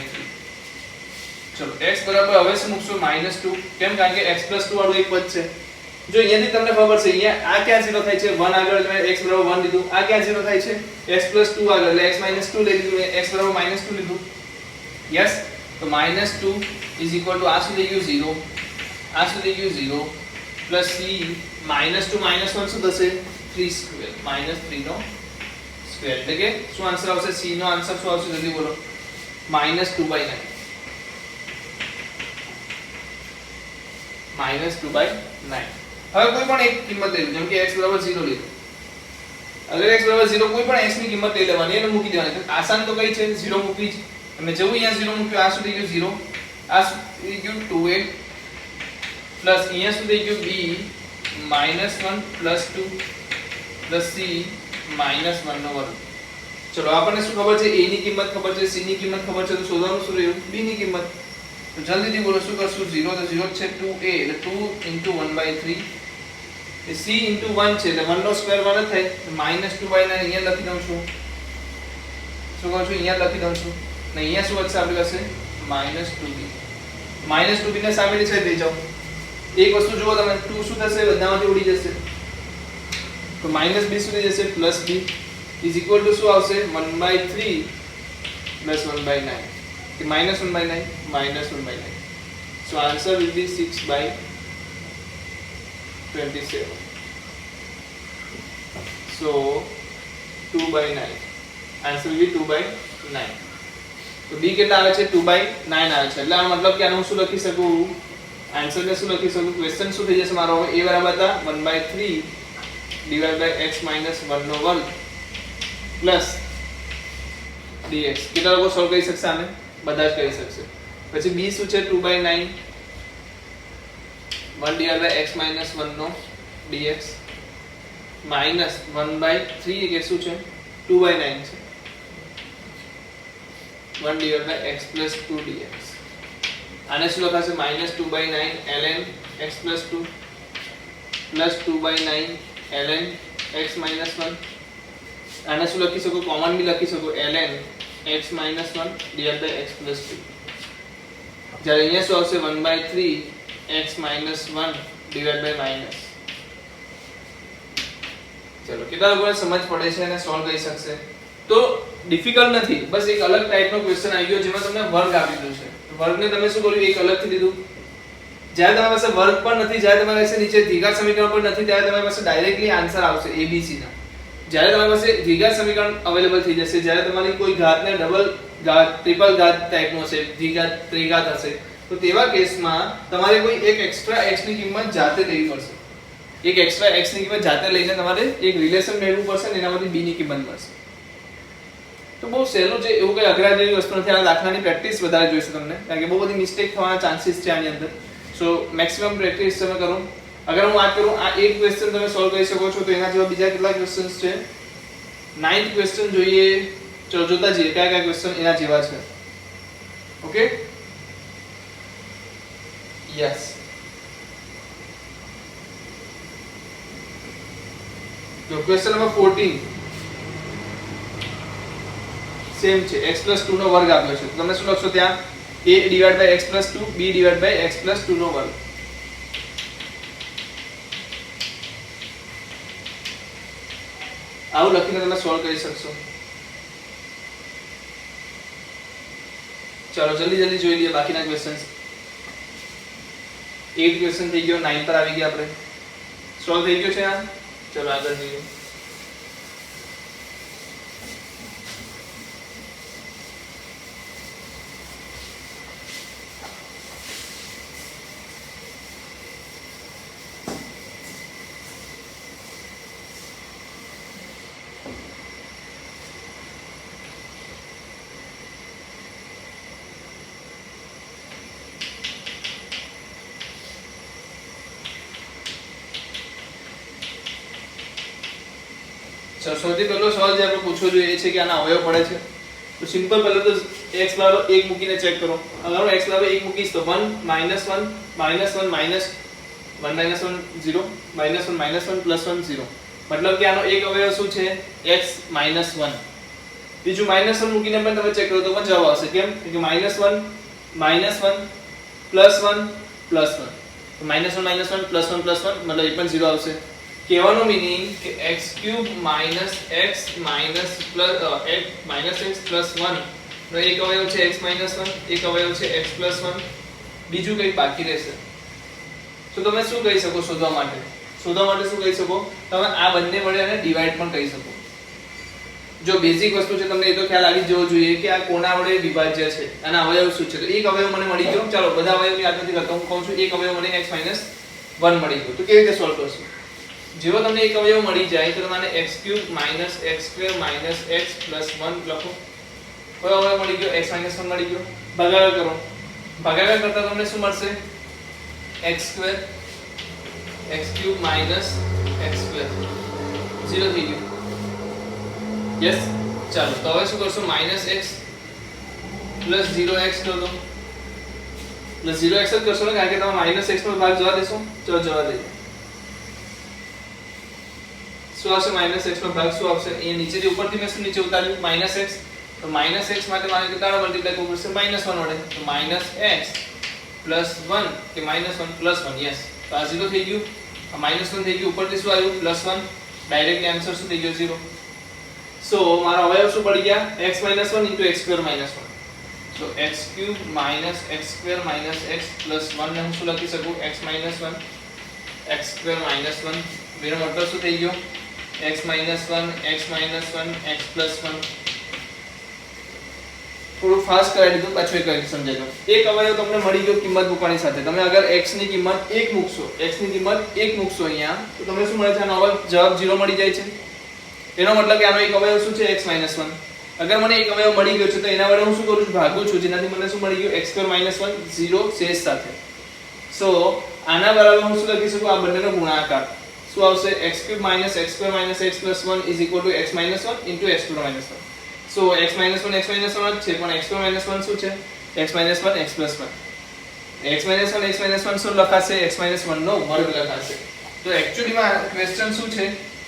ચલો x બરાબર હવે શું મૂકશો? -2. કેમ? કારણ કે x + 2 વાળું એક પદ છે. જો અહીંયાથી તમને ખબર છે અહીંયા આ ક્યાં 0 થાય છે? 1 આગળ એટલે x બરાબર 1 લીધું. આ ક્યાં 0 થાય છે? x + 2 આગળ એટલે x - 2 લઈ લીધું. x બરાબર -2 લીધું. યસ. તો -2 = આ શું થઈ ગયું? 0. આ શું થઈ ગયું? 0 plus c -2 - 1 શું થશે? 3 સ્ક્વેર. -3 નો સ્ક્વેર એટલે કે શું આન્સર આવશે? c નો આન્સર શું આવશે? જલ્દી બોલો. -2/9. -2/9. હવે કોઈ પણ એક કિંમત લઈ લો. જેમ કે x = 0 લીધું. અગર x = 0 કોઈ પણ x ની કિંમત લઈ લેવાની અને મૂકી દેવાની. આસાન તો કઈ છે? 0 મૂકવી જ. અને જેવું અહીંયા 0 મૂક્યું આ શું થઈ ગયું? 0. આ શું થઈ ગયું? 2a પ્લસ અહીંયા શું થઈ ગયું? b -1 + 2 plus c -1 નો વર્ગ. ચલો આપણને શું ખબર છે? a ની કિંમત ખબર છે, c ની કિંમત ખબર છે, તો શોધવાનું શું રહ્યું? b ની કિંમત. તો જલ્દીથી બોલો શું કરશું? 0 તો 0 જ છે, 2a એટલે 2 * 1/3 એ c * 1 છે એટલે 1 નો સ્ક્વેર 1 જ થાય. -2/9 અહીંયા લખી દઉં છું. શું કહું છું? અહીંયા લખી દઉં છું. ને અહીંયા શું વધશે આપણી પાસે? -2b. -2b ને સામેની સાઈડ લઈ જાઓ. એક વસ્તુ જુઓ તમે, 2 શું થશે? બધામાંથી ઉડી જશે. તો -b સુધી જશે, +b ઇઝ ઇક્વલ ટુ શું આવશે? 1/3 + 1/9 કે -1/9 -1/9. So answer will be 6/27. So 2/9. Answer will be 2/9. તો b કેટલા આવે છે? 2/9 આવે છે. એટલે આ મતલબ કે આનું હું શું લખી શકું? આન્સર ને શું લખી શકું? ક્વેશ્ચન શું થઈ જશે મારો? a બરાબર હતા 1/3 / x - 1 નો વર્ગ પ્લસ dx. કેટલા લોકો સોલ્વ કરી શકશે આને? બધા જ કરી શકશે. પછી b શું છે? 2/9 1 / x - 1 નો dx માઈનસ 1/3 કે શું છે? 2/9 છે. 1 / x + 2 dx. આને શું લખાશે? -2/9 ln x + 2 plus 2/9 ln x - 1. આને શું લખી શકો? કોમન બી લખી શકો, ln x - 1 / x + 2. જ્યારે અહીંયા શું આવશે? 1/3 x - 1 / ચલો કેટલા લોકોને સમજ પડે છે અને સોલ્વ કરી શકશે? તો ડિફિકલ્ટ નથી, બસ એક અલગ ટાઈપનો ક્વેશ્ચન આવી ગયો જેમાં તમને વર્ગ આપી દીધો છે. વર્ગને તમે શું કર્યું? એક અલગથી લીધું. જ્યારે તમારી પાસે વર્ગ પણ નથી, જ્યારે તમારી પાસે નીચે દ્વિઘાત સમીકરણ પણ નથી, ત્યારે તમારી પાસે ડાયરેક્ટલી આન્સર આવશે ABC ના. જ્યારે તમારી પાસે દ્વિઘાત સમીકરણ અવેલેબલ થઈ જશે, જ્યારે તમારી કોઈ ઘાતને ડબલ ઘાત, ટ્રિપલ ઘાત ટાઈપનો હશે, દ્વિઘાત, ત્રિઘાત હશે, તો તેવા કેસમાં તમારે કોઈ એક એક્સ્ટ્રા x ની કિંમત જાતે લેવી પડશે. એક એક્સ્ટ્રા x ની કિંમત જાતે લઈને તમારે એક રિલેશન મેળવવું પડશે અને એનામાંથી b ની કિંમત મળશે. તો બહુ સહેલું છે, એવું કઈ અઘરા જેવી વસ્તુ નથી. આ દાખલાની પ્રેક્ટિસ વધારે જોઈશે તમને, કારણ કે બહુ બધી મિસ્ટેક થવાના ચાન્સીસ છે આની અંદર. સો મેક્સિમમ પ્રેક્ટિસ તમે કરો. અગર હું વાત કરું, આ એક ક્વેશ્ચન તમે સોલ્વ કરી શકો છો, તો એના જેવા બીજા કેટલા ક્વેશ્ચન્સ છે? 9th ક્વેશ્ચન જોઈએ. ચલો જોતા જઈએ કયા કયા ક્વેશ્ચન એના જેવા છે. Okay, yes. તો ક્વેશ્ચન નંબર 14 સેમ છે. x + 2 નો વર્ગ આપ્યો છે. તો તમે શું લખશો ત્યાં? a / x + 2 b / x + 2 નો વર્ગ. આવું લખીને તમે સોલ્વ કરી શકશો. ચાલો જલ્દી જોઈ લઈએ બાકીના ક્વેશ્ચન્સ. 8 ક્વેશ્ચન થઈ ગયો, 9 પર આવી ગયા આપણે. સોલ્વ થઈ ગયો છે આ. ચલો આગળ જોઈએ. સૌથી પહેલો સવાલ જે આપણે પૂછવો જોઈએ એ છે કે આના અવયવ પડે છે. તો સિમ્પલ પહેલા તો x બરાબર 1 મૂકીને ચેક કરો. અગર હું x બરાબર 1 મૂકીશ તો 1 - 1 -1 -1 -1 -1 0 -1 -1 +1 0. મતલબ કે આનો એક અવયવ શું છે? x - 1. બીજું -1 મૂકીને પણ તમે ચેક કરો તો પણ જવાબ આવશે. કેમ? કે -1 -1 +1 +1 +1. તો -1 -1 +1 +1 મતલબ એ પણ 0 આવશે. કહેવાનો મીનિંગ કે x³ - x + 1 નો એક અવયવ છે x - 1, એક અવયવ છે x + 1, બીજું કંઈ બાકી રહેશે. તો તમે શું કહી શકો શોધવા માટે શું કહી શકો? તમે આ બંને વડે આને ડિવાઈડ પણ કહી શકો. જો બેઝિક વસ્તુ છે તમને એ તો ખ્યાલ આવી જવો જોઈએ કે આ કોના વડે વિભાજ્ય છે, આના અવયવ શું છે. તો એક અવયવ મને મળી ગયો. ચાલો બધા અવયવ યાદ નથી કરતો, હું કહું છું એક અવયવ મને x - 1 મળી ગયો. તો કેવી રીતે સોલ્વ કરશું? જેવો તમને એક અવયવ મળી જાય તો તમારે x³ - x² - x + 1 લખો. કયો અવયવ મળી ગયો? x - 1 મળી ગયો. ભાગાકાર કરો. ભાગાકાર કરતા તમને શું મળશે? x² x³ - x². 0 થઈ ગયું. યસ ચાલો તો હવે શું કરશું -x પ્લસ 0x કરો દો પ્લસ 0x જ કરશો ને કારણ કે તમે -x નો ભાગ જવા દેશો તો જવા દઈએ શું આવશે -x નો ભાગ શું આવશે એ નીચેથી ઉપરથી મેં શું નીચે ઉતાર્યું -x તો -x માટે મારે કેટલા મલ્ટીપ્લાય કરવું પડશે -1 વડે તો -x પ્લસ 1 કે -1 પ્લસ 1 યસ તો આ 0 થઈ ગયું આ -1 થઈ ગયું ઉપરથી શું આવ્યું +1 ડાયરેક્ટલી આન્સર શું થઈ ગયો 0 સો મારો અવયવ શું પડી ગયા x - 1 * x² - 1 so x³ - x² - x + 1 ને હું શું લખી શકું x - 1 x² - 1 બેનો મતલબ શું થઈ ગયો x - 1 x - 1 x + 1 થોડું ફાસ્ટ કરાવી દીધું પાછું એક કરી સમજાઈ દો એક અવયવ તમને મળી ગયો કિંમત મૂકવાની સાથે તમે અગર x ની કિંમત 1 મૂકશો x ની કિંમત 1 મૂકશો અહીંયા તો તમને શું મળે છે આનો જવાબ 0 મળી જાય છે એનો મતલબ કે આનો એક અવયવ શું છે x - 1 અગર મને એક અવયવ મળી ગયો છે તો એના વડે હું શું કરું છું ભાગું છું જેનાથી મને શું મળી ગયું x² - 1 0 શેષ સાથે સો આના બરાબર હું શું લખી શકું આ બંનેનો ગુણાકાર શું આવશે x³ - x² - x + 1 = x - 1 * x² - 1 સો x - 1 x - 1 જ છે પણ x² - 1 શું છે x - 1 x + 1 x - 1 x - 1 શું લખાશે x - 1 નો વર્ગ લખાશે તો એક્ચ્યુઅલી માં ક્વેશ્ચન શું છે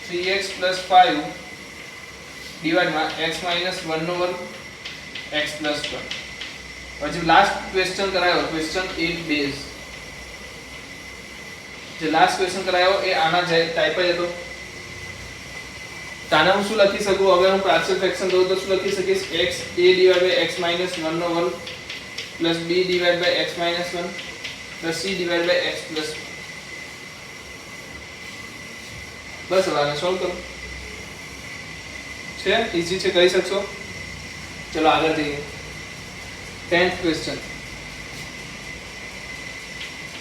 3x + 5 ડિવાઇડ માં x - 1 નો વર્ગ x + 1 પછી લાસ્ટ ક્વેશ્ચન કરાયો ક્વેશ્ચન 8 બેઝ જે લાસ્ટ ક્વેશ્ચન કરાયો એ આના ટાઈપ જ હતો તાને હું શું લખી શકું હવે હું પાર્શિયલ ફ્રેક્શન દઉં તો શું લખી શકીશ x a / x - 1 નો વર્ગ plus b / x - 1 plus c / x + 1 બસ હવે આને સોલ્વ કરો છે ઈઝી છે કરી શકશો ચલો આગળ જઈએ 10th ક્વેશ્ચન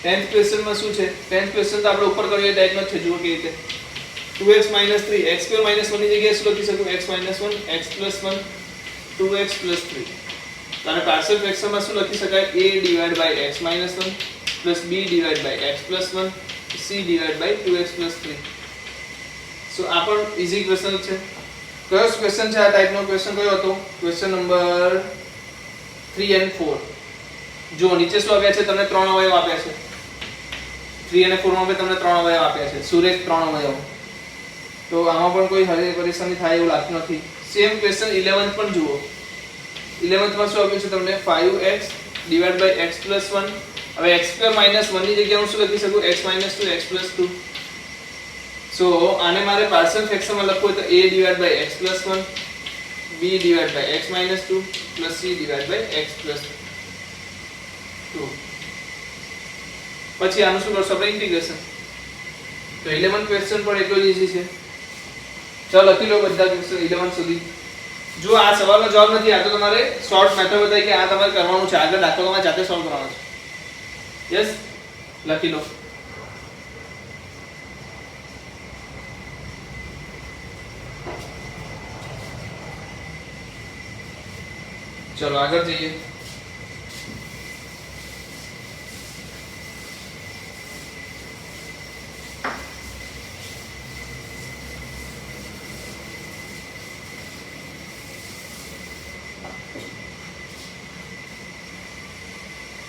10th ક્વેશ્ચન માં શું છે 10th ક્વેશ્ચન તો આપણે ઉપર કર્યો એ ટાઈપનો જ છે જુઓ કેવી રીતે 2x - 3 x² - 1 ની જગ્યાએ શું લખી શકું x - 1 x + 1 2x + 3 તો આને પાર્શિયલ ફ્રેક્શનમાં શું લખી શકાય a / x - 1 plus b / x + 1 c / 2x + 3 સો આ પણ ઈઝી ક્વેશ્ચન છે કયો ક્વેશ્ચન છે આ ટાઈપનો ક્વેશ્ચન કયો હતો ક્વેશ્ચન નંબર 3 અને 4 જો નીચે શું આપ્યા છે તમને ત્રણ અવયવ આપ્યા છે 3 અને 4 માં તમને ત્રણ અવયવ આપ્યા છે સુરેખ ત્રણ અવયવ તો આમાં પણ કોઈ હરી પરેશાની થાય એવું લાગતું નથી સેમ ક્વેશ્ચન 11th પણ જુઓ 11th માં શું આપ્યું છે તમને 5x / x + 1 હવે x² - 1 ની જગ્યાએ હું શું લખી શકું x - 2 x + 2 સો આને મારે પાર્શિયલ ફ્રેક્શનમાં લખવું હોય તો a / x + 1 b / x - 2 plus c / x + 2 પછી આનું શું કરશું આપણે ઇન્ટિગ્રેશન તો 11th ક્વેશ્ચન પણ એટલો જ ઈઝી છે ચાલો લખી લો બધા ક્વેશ્ચન 11 સુધી જો આ સવાલનો જવાબ નથી આ તો તમારે શોર્ટ મેથડ બતાવી કે આ તમારે કરવાનું છે આગળ દાખલો તમારે જાતે સોલ્વ કરવાનો છે યસ લખી લો ચલો આગળ જઈએ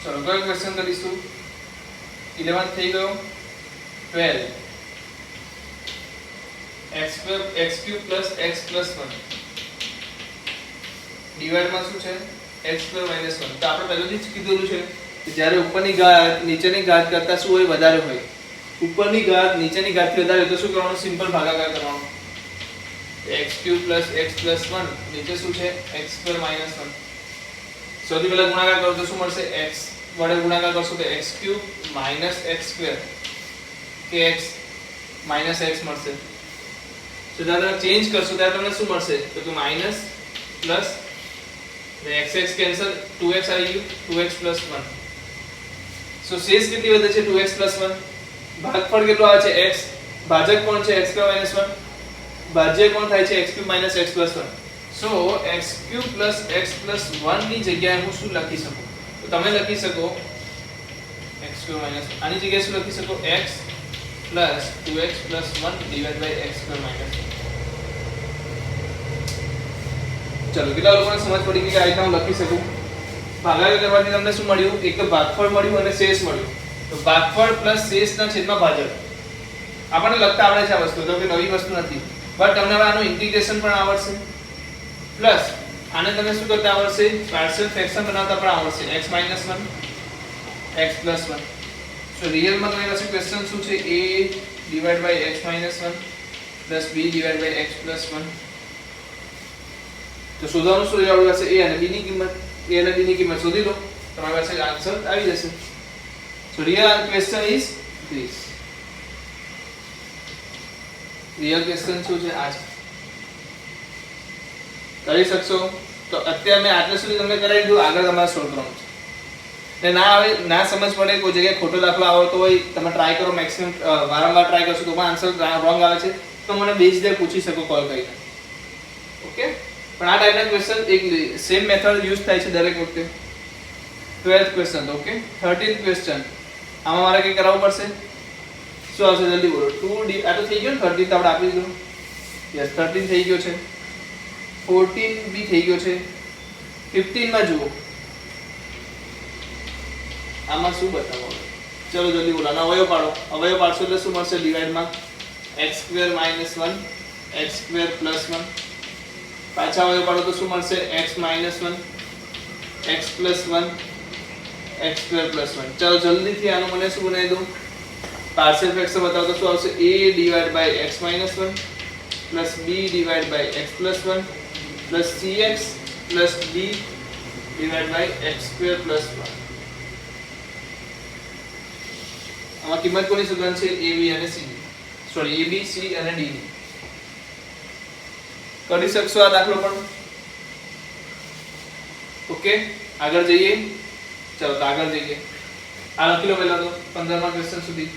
चलो कयो क्वेश्चन કરીશું 11 થઈ ગયો 12 x³ + x + 1 ડિવાઇડ માં શું છે x² - 1 તો આપણે પહેલેથી જ કીધું છે કે જ્યારે ઉપરની ઘાત નીચેની ઘાત કરતા શું હોય વધારે હોય ઉપરની ઘાત નીચેની ઘાતથી વધારે હોય તો શું કરવાનું સિમ્પલ ભાગાકાર કરવાનો x³ + x + 1 નીચે શું છે x² - 1 સૌથી પહેલા ગુણાકાર કરો તો શું મળશે x વડે ગુણાકાર કરશો તો x³ - x² કે x - x મળશે તો જ્યારે ચેન્જ કરશો ત્યારે તમને શું મળશે તો કે માઈનસ પ્લસ ને x કેન્સલ 2x આવી ગયું 2x + 1 સો શેષ કેટલી વધે છે 2x + 1 ભાગફળ કેટલો આવે છે x ભાજક કોણ છે x² - 1 ભાજ્ય કોણ થાય છે x³ - x + 1 સો x³ + x + 1 ની જગ્યાએ હું શું લખી શકું તો તમે લખી શકો x³ - આની જગ્યાએ શું લખી શકો x + 2x + 1 / x² - 1 ચલો કેટલા લોકોને સમજ પડી ગઈ કે આ રીતના હું લખી શકું? ભાગાકાર કરવાથી તમને શું મળ્યું? એક તો ભાગફળ મળ્યું અને શેષ મળ્યું. તો ભાગફળ પ્લસ શેષના છેદમાં ભાજક. આપણને લખતા આવડે છે આ વસ્તુ, તો કે નવી વસ્તુ નથી. બટ તમને હવે આનું ઇન્ટિગ્રેશન પણ આવડશે, પ્લસ આને તમે શું કરતા આવડશે? પાર્શિયલ ફ્રેક્શન બનાવતા પણ આવડશે. x - 1 x + 1. સો રિયલમાં તમારી પાસે ક્વેશ્ચન શું છે? a / x - 1 + b / x + 1. તો શોધવાનું શું રહેવાનું છે? a અને b ની કિંમત. a અને b ની કિંમત શોધી લો, તમારી પાસે આન્સર આવી જશે. So real question is this. Real question શું છે? આ છે. કરી શકશો? તો અત્યારે મેં આટલે સુધી તમને કરાવી દીધું, આગળ તમારે સોલ્વ કરવાનું છે. ને ના આવે, ના સમજ પડે, કોઈ જગ્યાએ ખોટો દાખલો આવડતો હોય, તમે ટ્રાય કરો, મેક્સિમમ વારંવાર ટ્રાય કરશો તો પણ આન્સર રોંગ આવે છે તો મને બેઝ પૂછી શકો કોલ કરીને. ઓકે? પણ આ ટાઈપના ક્વેશ્ચન એક સેમ મેથડ યુઝ થાય છે દરેક વખતે. 12th question. Okay, 13th question. આમાં મારે કંઈ કરાવવું પડશે? શું આવશે જલ્દી બોલો? 2d. આ તો થઈ ગયો ને, 13th આપણે આપી દીધું. યસ, 13 થઈ ગયો છે. 14 બી થઈ ગયો છે. 15 માં જુઓ, આમાં શું બતાવો? ચલો જલ્દી બોલો. આનો અવયવ પાડો. અવયવ પાડશો એટલે શું મળશે? ડિવાઇડમાં x² - 1 x² + 1. પાછા અવયવ પાડો તો શું મળશે? x - 1 x + 1 x² + 1. ચલો જલ્દીથી આનું મને શું બનાવી દઉં? પાર્શિયલ ફ્રેક્શન બતાવો તો શું આવશે? a / x - 1 + b / x + 1 + cx + d / x² + 1. આમાં કિંમત કોની શોધવાની છે? a b અને c ની. સોરી, a b c અને d ની. કરી શકશો આ દાખલો પણ? ઓકે, આગળ જઈએ. ચલો તો આગળ જઈએ. આ લખી લો પહેલા તો 15મા ક્વેશ્ચન સુધી.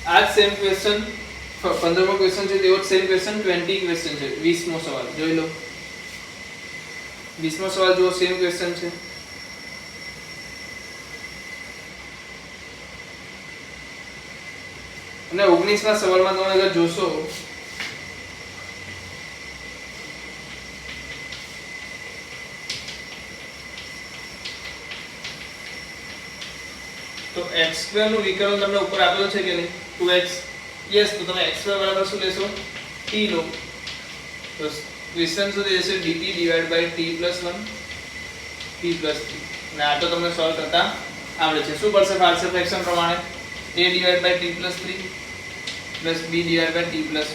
આ સેમ ક્વેશ્ચન 15મો ક્વેશ્ચન છે, તેવો જ સેમ ક્વેશ્ચન 20 ક્વેશ્ચન છે. 20મો સવાલ જોઈ લો. 20મો સવાલ જો સેમ ક્વેશ્ચન છે. અને 19મા સવાલમાં તમે અગર જોશો તો x² નું વિકલન તમને ઉપર આપેલું છે કે નહીં? 2x. યસ, તો તમે x² બરાબર શું લેશો? t લો. તો ક્વેશ્ચન શું થશે? dt / t + 1 t + 3. અને આ તો તમને સોલ્વ કરતા આવડે છે. શું પડશે પાર્શિયલ ફ્રેક્શન પ્રમાણે? a / t + 3 + b / t + 1.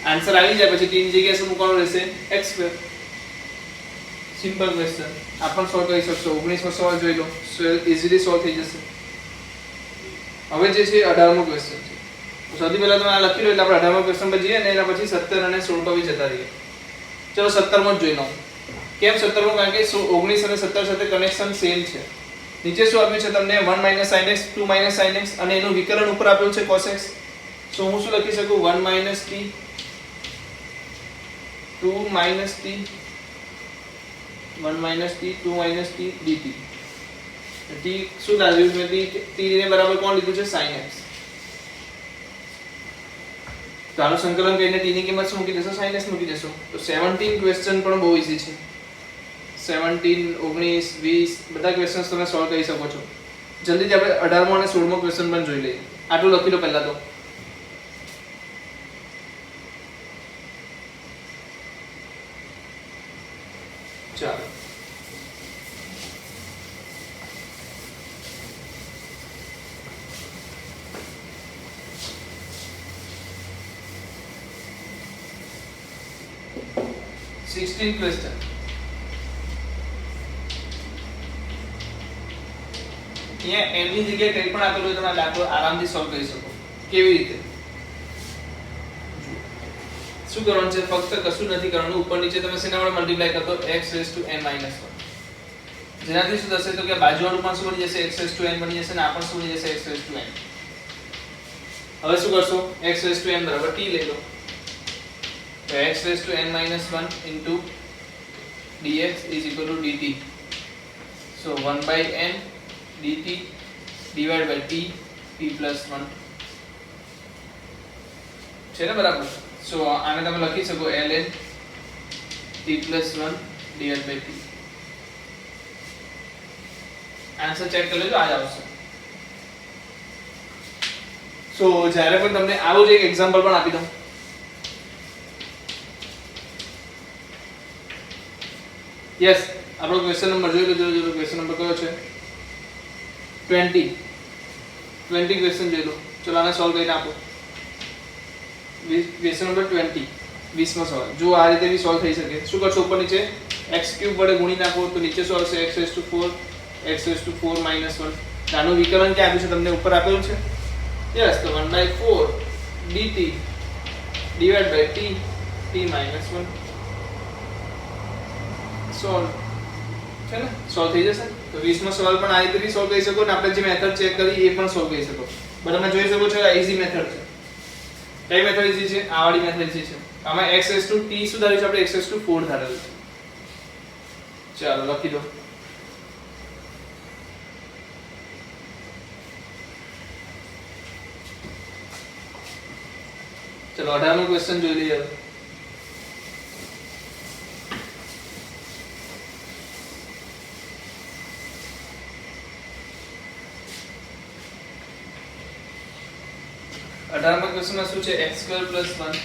Answer આવી જાય પછી t ની જગ્યાએ શું મૂકવાનું રહેશે? x². Simple question. આ પણ સોલ્વ કરી શકશો. 19મો સવાલ જોઈ લો, ઇઝીલી સોલ્વ થઈ જશે. હવે જે છે 18મો ક્વેશ્ચન છે. સૌથી પહેલા તમે આ લખી લો એટલે આપણે 18મા ક્વેશ્ચન પર જઈએ અને એના પછી 17 અને 16 પર જતા રહીએ. ચલો 17મો જ જોઈ લો. કેમ 17મો? કારણ કે 19 અને 17 સાથે કનેક્શન સેમ છે. નીચે શું આપ્યું છે તમને? 1 - sin x 2 - sin x અને એનું વિકલન ઉપર આપ્યું છે cos x. સો હું શું લખી શકું? 1 - t 2 - t 1 - t 2 - t dt. t શું લાવ્યું મેં? t ને બરાબર કોણ લીધું છે? sin x. તો આનું સંકલન કરીને t ની કિંમત શું મૂકી દેશો? sin x મૂકી દેશો. તો 17 ક્વેશ્ચન પણ બહુ ઈઝી છે. 17 19 20 બધા ક્વેશ્ચન્સ તમે સોલ્વ કરી શકો છો. જલ્દીથી આપણે 18મો અને 16મો ક્વેશ્ચન પણ જોઈ લઈએ. આટલું લખી લો પહેલા તો. ચાલો સિક્સટીન ક્વેશ્ચન. અહીંયા n ની જગ્યાએ કંઈ પણ આપેલું હોય તમે દાખલો આરામથી સોલ્વ કરી શકો. કેવી રીતે? શું કરવાનું છે? ફક્ત કશું નથી કરવાનું. ઉપર નીચે તમે શેના વડે મલ્ટીપ્લાય કરતો? x⁻n - 1. જેનાથી શું થશે તો કે બાજુવાળું પણ શું બની જશે? x⁻n બની જશે અને આ પણ શું બની જશે? x⁻n. હવે શું કરશો? x⁻n બરાબર t લઈ લો. તો x⁻n - 1 * dx = dt. So 1 by n dt divided by t t plus 1 છે ને બરાબર. સો આને તમે લખી શકો ln t plus 1 divided by t. Answer check કરી લેજો, આ જ આવશે. સો જ્યારે પણ તમને આવું જ એક એક્ઝામ્પલ પણ આપી દઉં. યસ, આપણો ક્વેશ્ચન નંબર જોઈ લેજો. જો ક્વેશ્ચન નંબર કયો છે? 20 ક્વેશ્ચન જોઈ લો. ચલો આને સોલ્વ કરીને આપો. ક્વેશ્ચન નંબર 20 20 માં સવાલ. જો આ રીતે બી સોલ્વ થઈ શકે. શું કરશો? ઉપર નીચે x³ વડે ગુણી નાખો તો નીચે શું આવશે? x⁴ x⁴ - 1. આનું વિકલન ક્યાં આપ્યું છે તમને? ઉપર આપેલું છે. યસ, તો 1/4 dt divided by t t - 1 solve છે ને? સોલ્વ થઈ જશે. તો 20 નો સવાલ પણ આ રીતે સોલ્વ કરી શકો ને આપણે જે મેથડ ચેક કરી એ પણ સોલ્વ કરી શકો. બટ તમે જોઈ શકો છો આ ઈઝી મેથડ છે. કઈ મેથડ ઈઝી છે? આ વાળી મેથડ ઈઝી છે. આમાં x⁻t શું ધાર્યું છે આપણે? x⁴ ધારેલું છે. ચાલો લખી દો. ચલો 18 નો ક્વેશ્ચન જોઈ લઈએ. અઢારમાં ક્વેશ્ચનમાં શું છે? x² + 1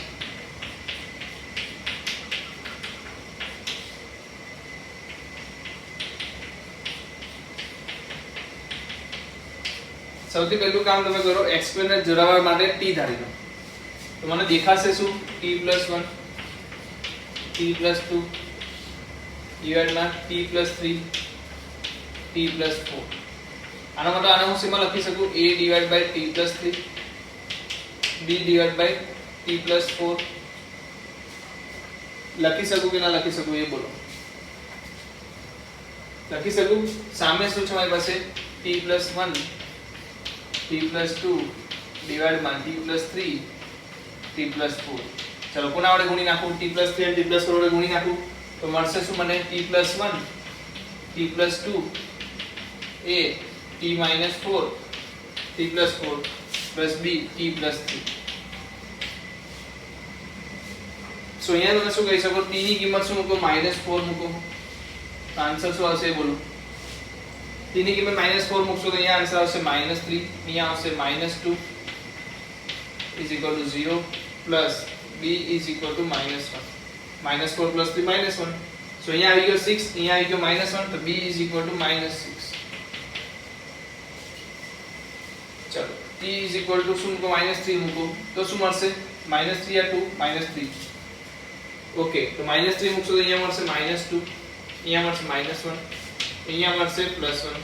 સૌથી પહેલું કામ તમે કરો, x² ને જોડાવા માટે t ધારી લો. તો મને દેખાશે શું? t + 1 t + 2 divided by t + 3 t + 4. આનો મતલબ આને હું સિમ્પલ લખી શકું a divided by t + 3 b divided by t + 4. લખી શકું કે ના લખી શકું એ બોલો. લખી શકું. સામે શું છે મારી પાસે? t + 1 t + 2 divided by t + 3 t + 4. ચલો કોના વડે ગુણી નાખું? t + 3 અને t + 4 વડે ગુણી નાખું તો મળશે શું મને? t + 1 t + 2 a t - 4 t + 4 plus b t + 3. સો અહીંયા તમે શું કહી શકો? t ની કિંમત શું મૂકો? -4 મૂકો. આન્સર શું આવશે બોલો? t ની કિંમત -4 મૂકશો તો અહીંયા આન્સર આવશે -3. અહીંયા આવશે -2 = 0 plus b = -1. -4 plus 3 -1. સો અહીંયા આવી ગયો 6, અહીંયા આવી ગયો -1 તો b = -6. ચલો t = શું મૂકો? -3 મૂકો તો શું મળશે? -3 આ 2 -3. ઓકે, તો -3 મૂકશો તો અહીંયા મળશે -2, અહીંયા મળશે -1, અહીંયા મળશે +1.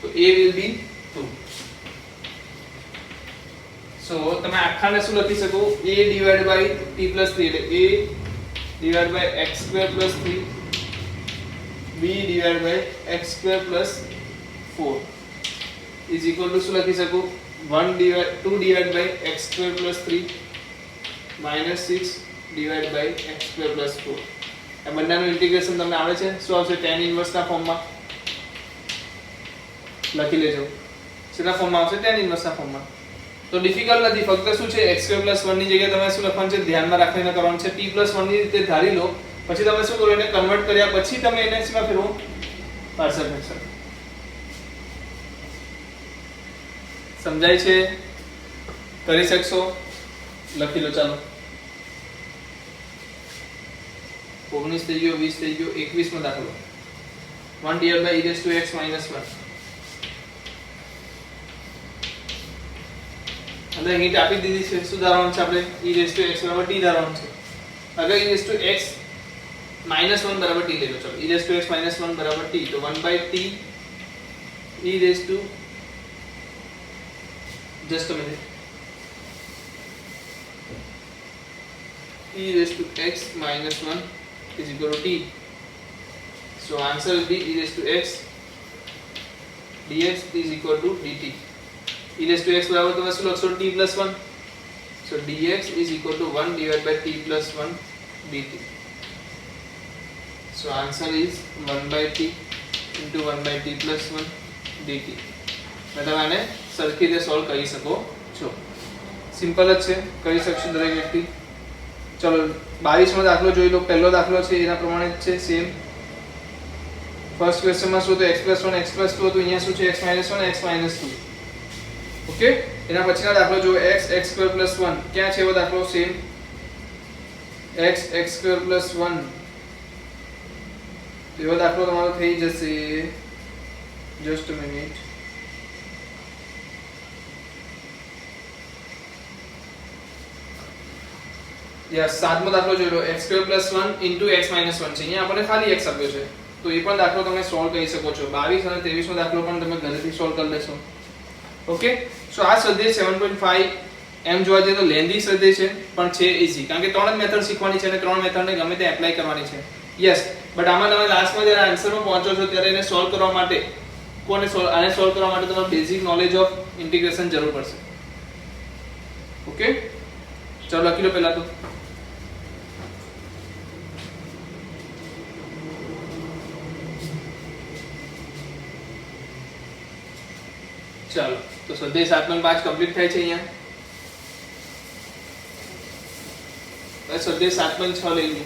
તો a will be 2. સો તમે આખાને શું લખી શકો? a divided by t + 3 એટલે a divided by x² + 3 b divided by x² + 4 is equal to શું લખી શકો? 2 divided by x² + 3 -6 divided by x² + 4. આ બંનેનું ઇન્ટિગ્રેશન તમને આવડે છે? શું આવશે? tan ઇન્વર્સ ના ફોર્મમાં લખી લેજો. શેના ફોર્મમાં આવશે? tan ઇન્વર્સ ના ફોર્મમાં. તો ડિફિકલ્ટ નથી, ફક્ત શું છે? x² + 1 ની જગ્યાએ તમારે શું લખવાનું છે? ધ્યાનમાં રાખીને કરવાનું છે. t + 1 ની રીતે ધારી લો, પછી તમે શું કરો? એને કન્વર્ટ કર્યા પછી તમે એને શેમાં ફેરવો? Partial fraction. સમજાય છે? કરી શકશો? લખી લો. ચાલો 19 થઈ ગયો, 20 થઈ ગયો, 21 માં દાખલો. 1 divided by e⁻x - 1. અંદર હિન્ટ આપી દીધી છે. શું ધારવાનું છે આપણે? e⁻x = t ધારવાનું છે. અગર e⁻x - 1 = t લઈ લો. ચલો e⁻x - 1 = t તો 1/t e⁻, just a minute, e⁻x - 1 is equal to t. So answer will be e⁻x dx is equal to dt. e⁻x બરાબર તમે શું લખશો? t + 1. So dx is equal to 1 divided by t + 1 dt. So answer is 1/t into 1/t plus 1 dt मतलब આને સરખી રીતે solve કરી શકો છો. સિમ્પલ જ છે, કરી શકશો દરેક વ્યક્તિ. ચલો 22 માં દાખલો જોઈ લો. પહેલો દાખલો છે એના પ્રમાણે જ છે, સેમ. ફર્સ્ટ ક્વેશ્ચનમાં શું તો x + 1 x + 2 હતું, અહીંયા શું છે x - 1 x - 2. ઓકે, એના પછીનો દાખલો જો x² + 1 ક્યાં છે એવો દાખલો? સેમ x² + 1 એવો દાખલો તમારો થઈ જશે. Just a minute. યસ, સાતમો દાખલો જોઈ લો. x² + 1 * x - 1 છે. અહીંયા આપણે ખાલી x આપ્યો છે, તો એ પણ દાખલો તમે સોલ્વ કરી શકો છો. 22 અને 23 નો દાખલો પણ તમે ઘરેથી સોલ્વ કરી લેશો. ઓકે, સો આ સ્વાધ્યાય 7.5 એમ જોવા જઈએ તો લેન્ધી સ્વાધ્યાય છે, પણ છે ઈઝી, કારણ કે ત્રણ જ મેથડ શીખવાની છે અને ત્રણ મેથડને ગમે તે એપ્લાય કરવાની છે. યસ, બટ આમાં તમે લાસ્ટમાં જ્યારે આન્સરમાં પહોંચો છો ત્યારે એને સોલ્વ કરવા માટે આને સોલ્વ કરવા માટે તમારે બેઝિક નોલેજ ઓફ ઇન્ટિગ્રેશન જરૂર પડશે. ઓકે, ચલો લખી લો પહેલા તો. ચાલો, તો સ્વાધ્યાય 7.5 કમ્પ્લીટ થાય છે અહીંયા. હવે સ્વાધ્યાય 7.6 લઈ લઈએ.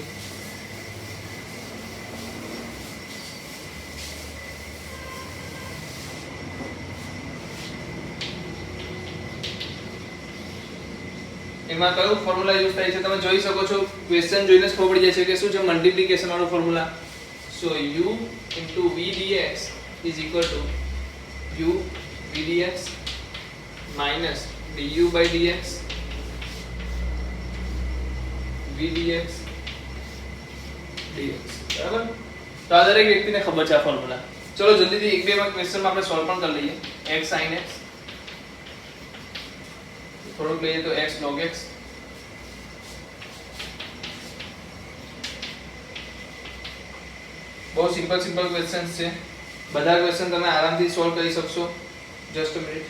એમાં કયો ફોર્મ્યુલા યુઝ થાય છે તમે જોઈ શકો છો. ક્વેશ્ચન જોઈને જ ખબર પડી જાય છે કે શું છે મલ્ટીપ્લિકેશન વાળો formula. So u * v dx = u v dx minus du by dx v dx dx. બરાબર, તો આ દરેક વ્યક્તિને ખબર છે આ ફોર્મ્યુલા. ચલો જલ્દીથી એક બે માં ક્વેશ્ચનમાં આપણે સોલ્વ પણ કરી લઈએ. x sin x થોડુંક લઈએ તો x log x. બહુ સિમ્પલ ક્વેશ્ચન્સ છે. બધા ક્વેશ્ચન તમે આરામથી સોલ્વ કરી શકશો. Just a minute.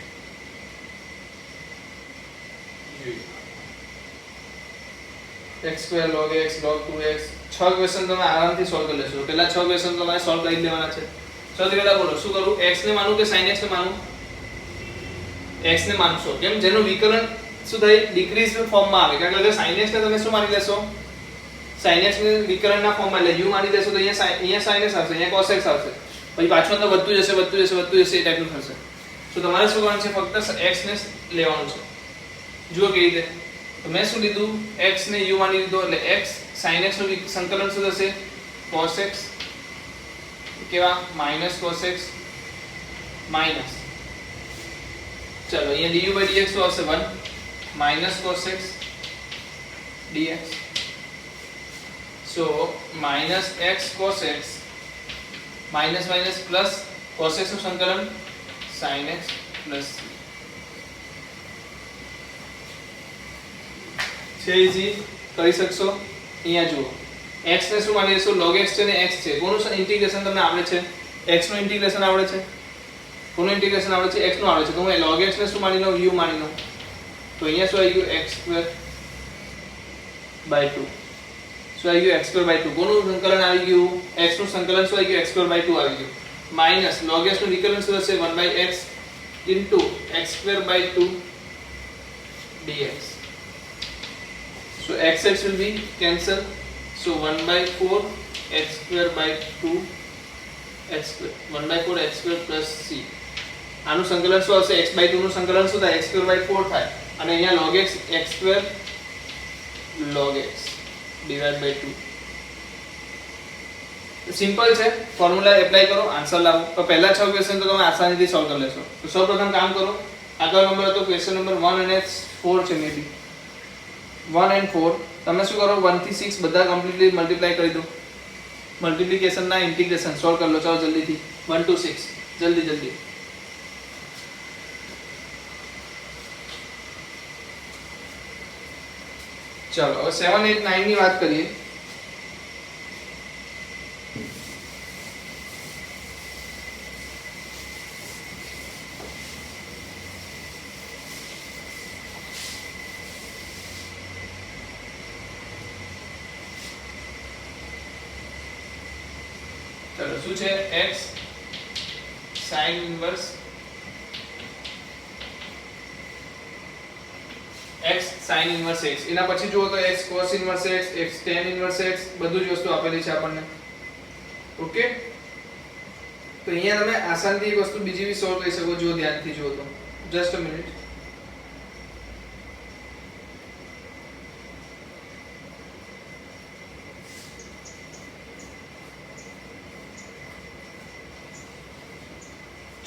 x² log x log 2x 6 question તમે આરામથી સોલ્વ કરી લેશો. પહેલા 6 ક્વેશ્ચન તમારે સોલ્વ કરી દેવાના છે. સૌથી પહેલા બોલો શું કરું? x ને માનું કે sin x ને માનું? x ને માનશો. કેમ? જેનું વિકલન શું થાય? ડિક્રીઝ ફોર્મમાં આવે. કારણ કે sin x ને તમે શું માની લેશો? sin x ને વિકલનના ફોર્મમાં એટલે u માની લેશો તો અહીંયા sin x આવશે, અહીંયા cos x આવશે. પછી પાછું તો વધતું જશે એ ટાઈપનું થશે. તો તમારે શું કરવાનું છે? ફક્ત x ને લેવાનું છે. જુઓ કેવી રીતે. તો મેં શું લીધું? x ને u માની લીધો એટલે x sin x નું સંકલન શું થશે? cos x કેવા minus cos x minus. ચલો અહીંયા du by dx શું આવશે? 1 minus cos x dx. so minus x cos x minus minus plus cos x નું સંકલન sin x plus c. છે ઈઝી, કરી શકશો. અહીંયા જુઓ x ને શું માની લેશો? log x છે ને x છે. કોનું ઇન્ટિગ્રેશન તમને આવડે છે? x નું ઇન્ટિગ્રેશન આવડે છે. કોનું ઇન્ટિગ્રેશન આવડે છે? x નું આવડે છે. તો હું log x ને શું માની લઉં? u માની લઉં. તો અહીંયા શું આવી ગયું? x² by 2. શું આવી ગયું? x² by 2. કોનું સંકલન આવી ગયું? x નું સંકલન શું આવી ગયું? x² by 2 આવી ગયું. માઈનસ log x નું વિકલન શું થશે? 1/x into x² by 2 dx. so x will be cancel. so 1/4 x² by 2 x² 1/4 x² plus c. આનું સંકલન શું આવશે? x by 2 નું સંકલન શું થાય? x² by 4 થાય. અને અહીંયા log x x² log x divided by 2. Simple છે. ફોર્મ્યુલા એપ્લાય કરો, આન્સર લાવો. તો પહેલા 6 ક્વેશ્ચન તો તમે આસાનીથી સોલ્વ કરી લેશો. તો સૌપ્રથમ કામ કરો. આગળ નંબર હતો ક્વેશ્ચન નંબર 1 અને 4 છે મે બી 1 and 4. તમે શું કરો? 1 થી 6 બધા કમ્પ્લીટલી મલ્ટીપ્લાય કરી દો. મલ્ટીપ્લિકેશન ના ઇન્ટિગ્રેશન સોલ્વ કરી લો. ચાલો જલ્દીથી 1 to 6 જલ્દી. ચાલો હવે 7 8 9 ની વાત કરીએ. ચાલો શું છે? x sine inverse x sin inverse x, એના પછી જુઓ તો x cos inverse x, x tan inverse x, બધું જ વસ્તુ આપેલી છે આપણને. ઓકે, તો અહીંયા તમે આસાનથી એક વસ્તુ બીજી બી સોલ્વ કરી શકો, જો ધ્યાનથી જુઓ તો. Just a minute.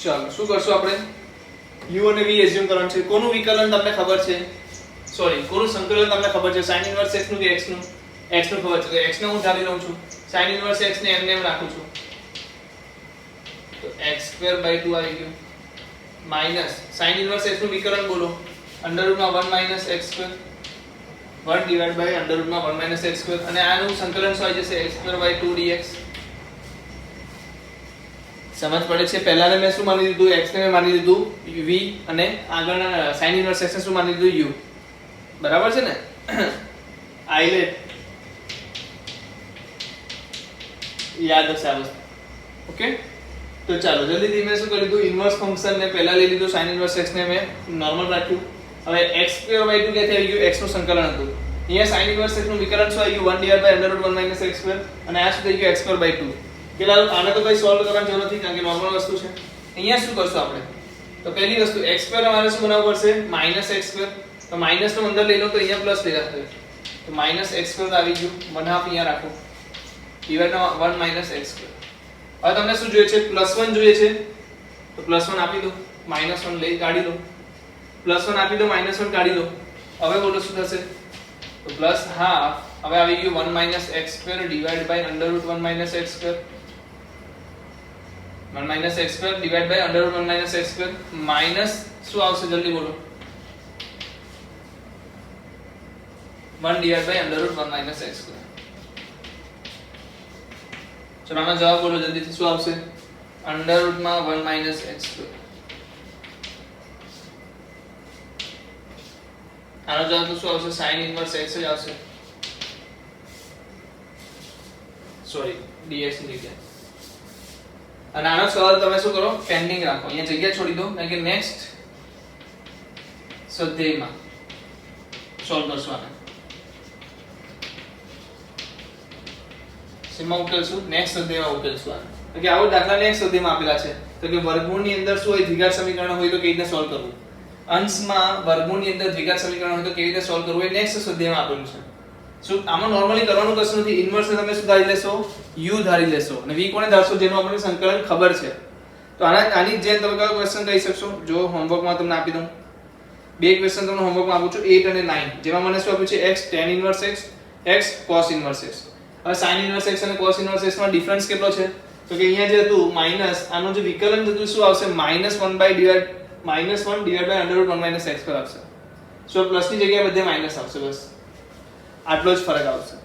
ચાલો શું કરશું આપણે? u અને v એઝ્યુમ કરવાનું છે. કોનું વિકલન તમને ખબર છે? સોરી, કોનું સંકલન તમને ખબર છે? sin ઇન્વર્સ x નું કે x નું? x નું ખબર છે, તો x ને હું ધારી લઉં છું. sin ઇન્વર્સ x ને એમને એમ રાખું છું, તો x²/2 આવી ગયું, માઈનસ sin ઇન્વર્સ x નું વિકલન બોલો, √1 - x², 1/√1 - x², અને આનું સંકલન શું આવી જશે? x²/2 dx. સમજ પડે છે? પહેલાને મેં શું માની લીધું? x ને મેં માની લીધું v, અને આગળના sin ઇન્વર્સ x ને શું માની લીધું? u. બરાબર છે ને? આઈલેટ યાદ હશે આ વસ્તુ. ઓકે, તો ચાલો જલ્દીથી મેં શું કરી લીધું? ઇન્વર્સ ફંક્શન ને પહેલા લઈ લીધું, sin ઇન્વર્સ x ને મેં નોર્મલ રાખ્યું. હવે x²/2 ક્યાંથી આવી ગયું? x નું સંકલન હતું. અહીંયા sin ઇન્વર્સ x નું વિકલન શું આવી ગયું? 1/√1 - x², અને આ શું થઈ ગયું? x²/2. પેલા આને તો કઈ સોલ્વ કરવાની જરૂર નથી, કારણ કે નોર્મલ વસ્તુ છે. અહીંયા શું કરશું આપણે? તો પહેલી વસ્તુ x² અમારે શું બનાવવું પડશે? -x². તો માઈનસ નો અંદર લઈ લો, તો અહીંયા પ્લસ ભેગા થશે, તો -x² આવી ગયું. 1/2 અહીંયા રાખો, /1 - x². હવે તમને શું જોઈએ છે? +1 જોઈએ છે, તો +1 આપી દો, -1 લઈ કાઢી લો, +1 આપી દો, -1 કાઢી લો. હવે બોલો શું થશે? તો +12. હવે આવી ગયું 1 - x² / √1 - x². 1 - x² / √1 - x², minus શું આવશે? જલ્દી બોલો. 1 / √1 - x². ચલો આનો જવાબ બોલો જલ્દીથી, શું આવશે? √1 - x². આનો જવાબ તો શું આવશે? sin ઇન્વર્સ x જ આવશે. સોરી, dx ની જગ્યાએ. અને આનો સવાલ તમે શું કરો? પેન્ડિંગ રાખો, અહીંયા જગ્યા છોડી દો, કારણ કે નેક્સ્ટ સ્વાધ્યાયમાં સોલ્વ કરશું આને. સીમા ઉકેલશું, નેક્સ્ટ સ્વાધ્યાયમાં ઉકેલશું આને. કારણ કે આવો દાખલા નેક્સ્ટ સ્વાધ્યાયમાં આપેલા છે, તો કે વર્ગમૂળની અંદર શું હોય? દ્વિઘાત સમીકરણ હોય તો કેવી રીતે સોલ્વ કરવું. અંશમાં વર્ગમૂળની અંદર દ્વિઘાત સમીકરણ હોય તો કેવી રીતે સોલ્વ કરવું, એ નેક્સ્ટ સ્વાધ્યાયમાં આપેલું છે. શું આમાં નોર્મલી કરવાનું કશું નથી. ઇન્વર્સ ને તમે શું ધારી લેશો? u ધારી લેશો, અને v કોને ધારશો? જેનું આપણને સંકલન ખબર છે. તો આની જેમ તમે કયો ક્વેશ્ચન કહી શકશો? જો હોમવર્કમાં તમને આપી દઉં, બે ક્વેશ્ચન તમને હોમવર્કમાં આપું છું, 8 અને 9. જેમાં મને શું આપ્યું છે? x tan inverse x, x cos inverse x. હવે sin ઇન્વર્સ x અને cos ઇન્વર્સ x માં ડિફરન્સ કેટલો છે? તો કે અહીંયા જે હતું માઈનસ, આનું જે વિકલન થતું શું આવશે? -1 /√1 - x² આવશે. સો પ્લસ ની જગ્યાએ બધે માઈનસ આવશે, બસ આટલો જ ફરક આવશે.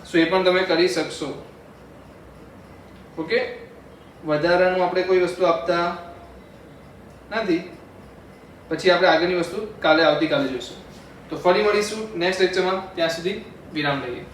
સો એ પણ તમે કરી શકશો. ઓકે, વધારાનું આપણે કોઈ વસ્તુ આપતા નથી. પછી આપણે આગળની વસ્તુ આવતીકાલે જોઈશું. તો ફરી મળીશું નેક્સ્ટ લેક્ચરમાં. ત્યાં સુધી વિરામ લઈએ.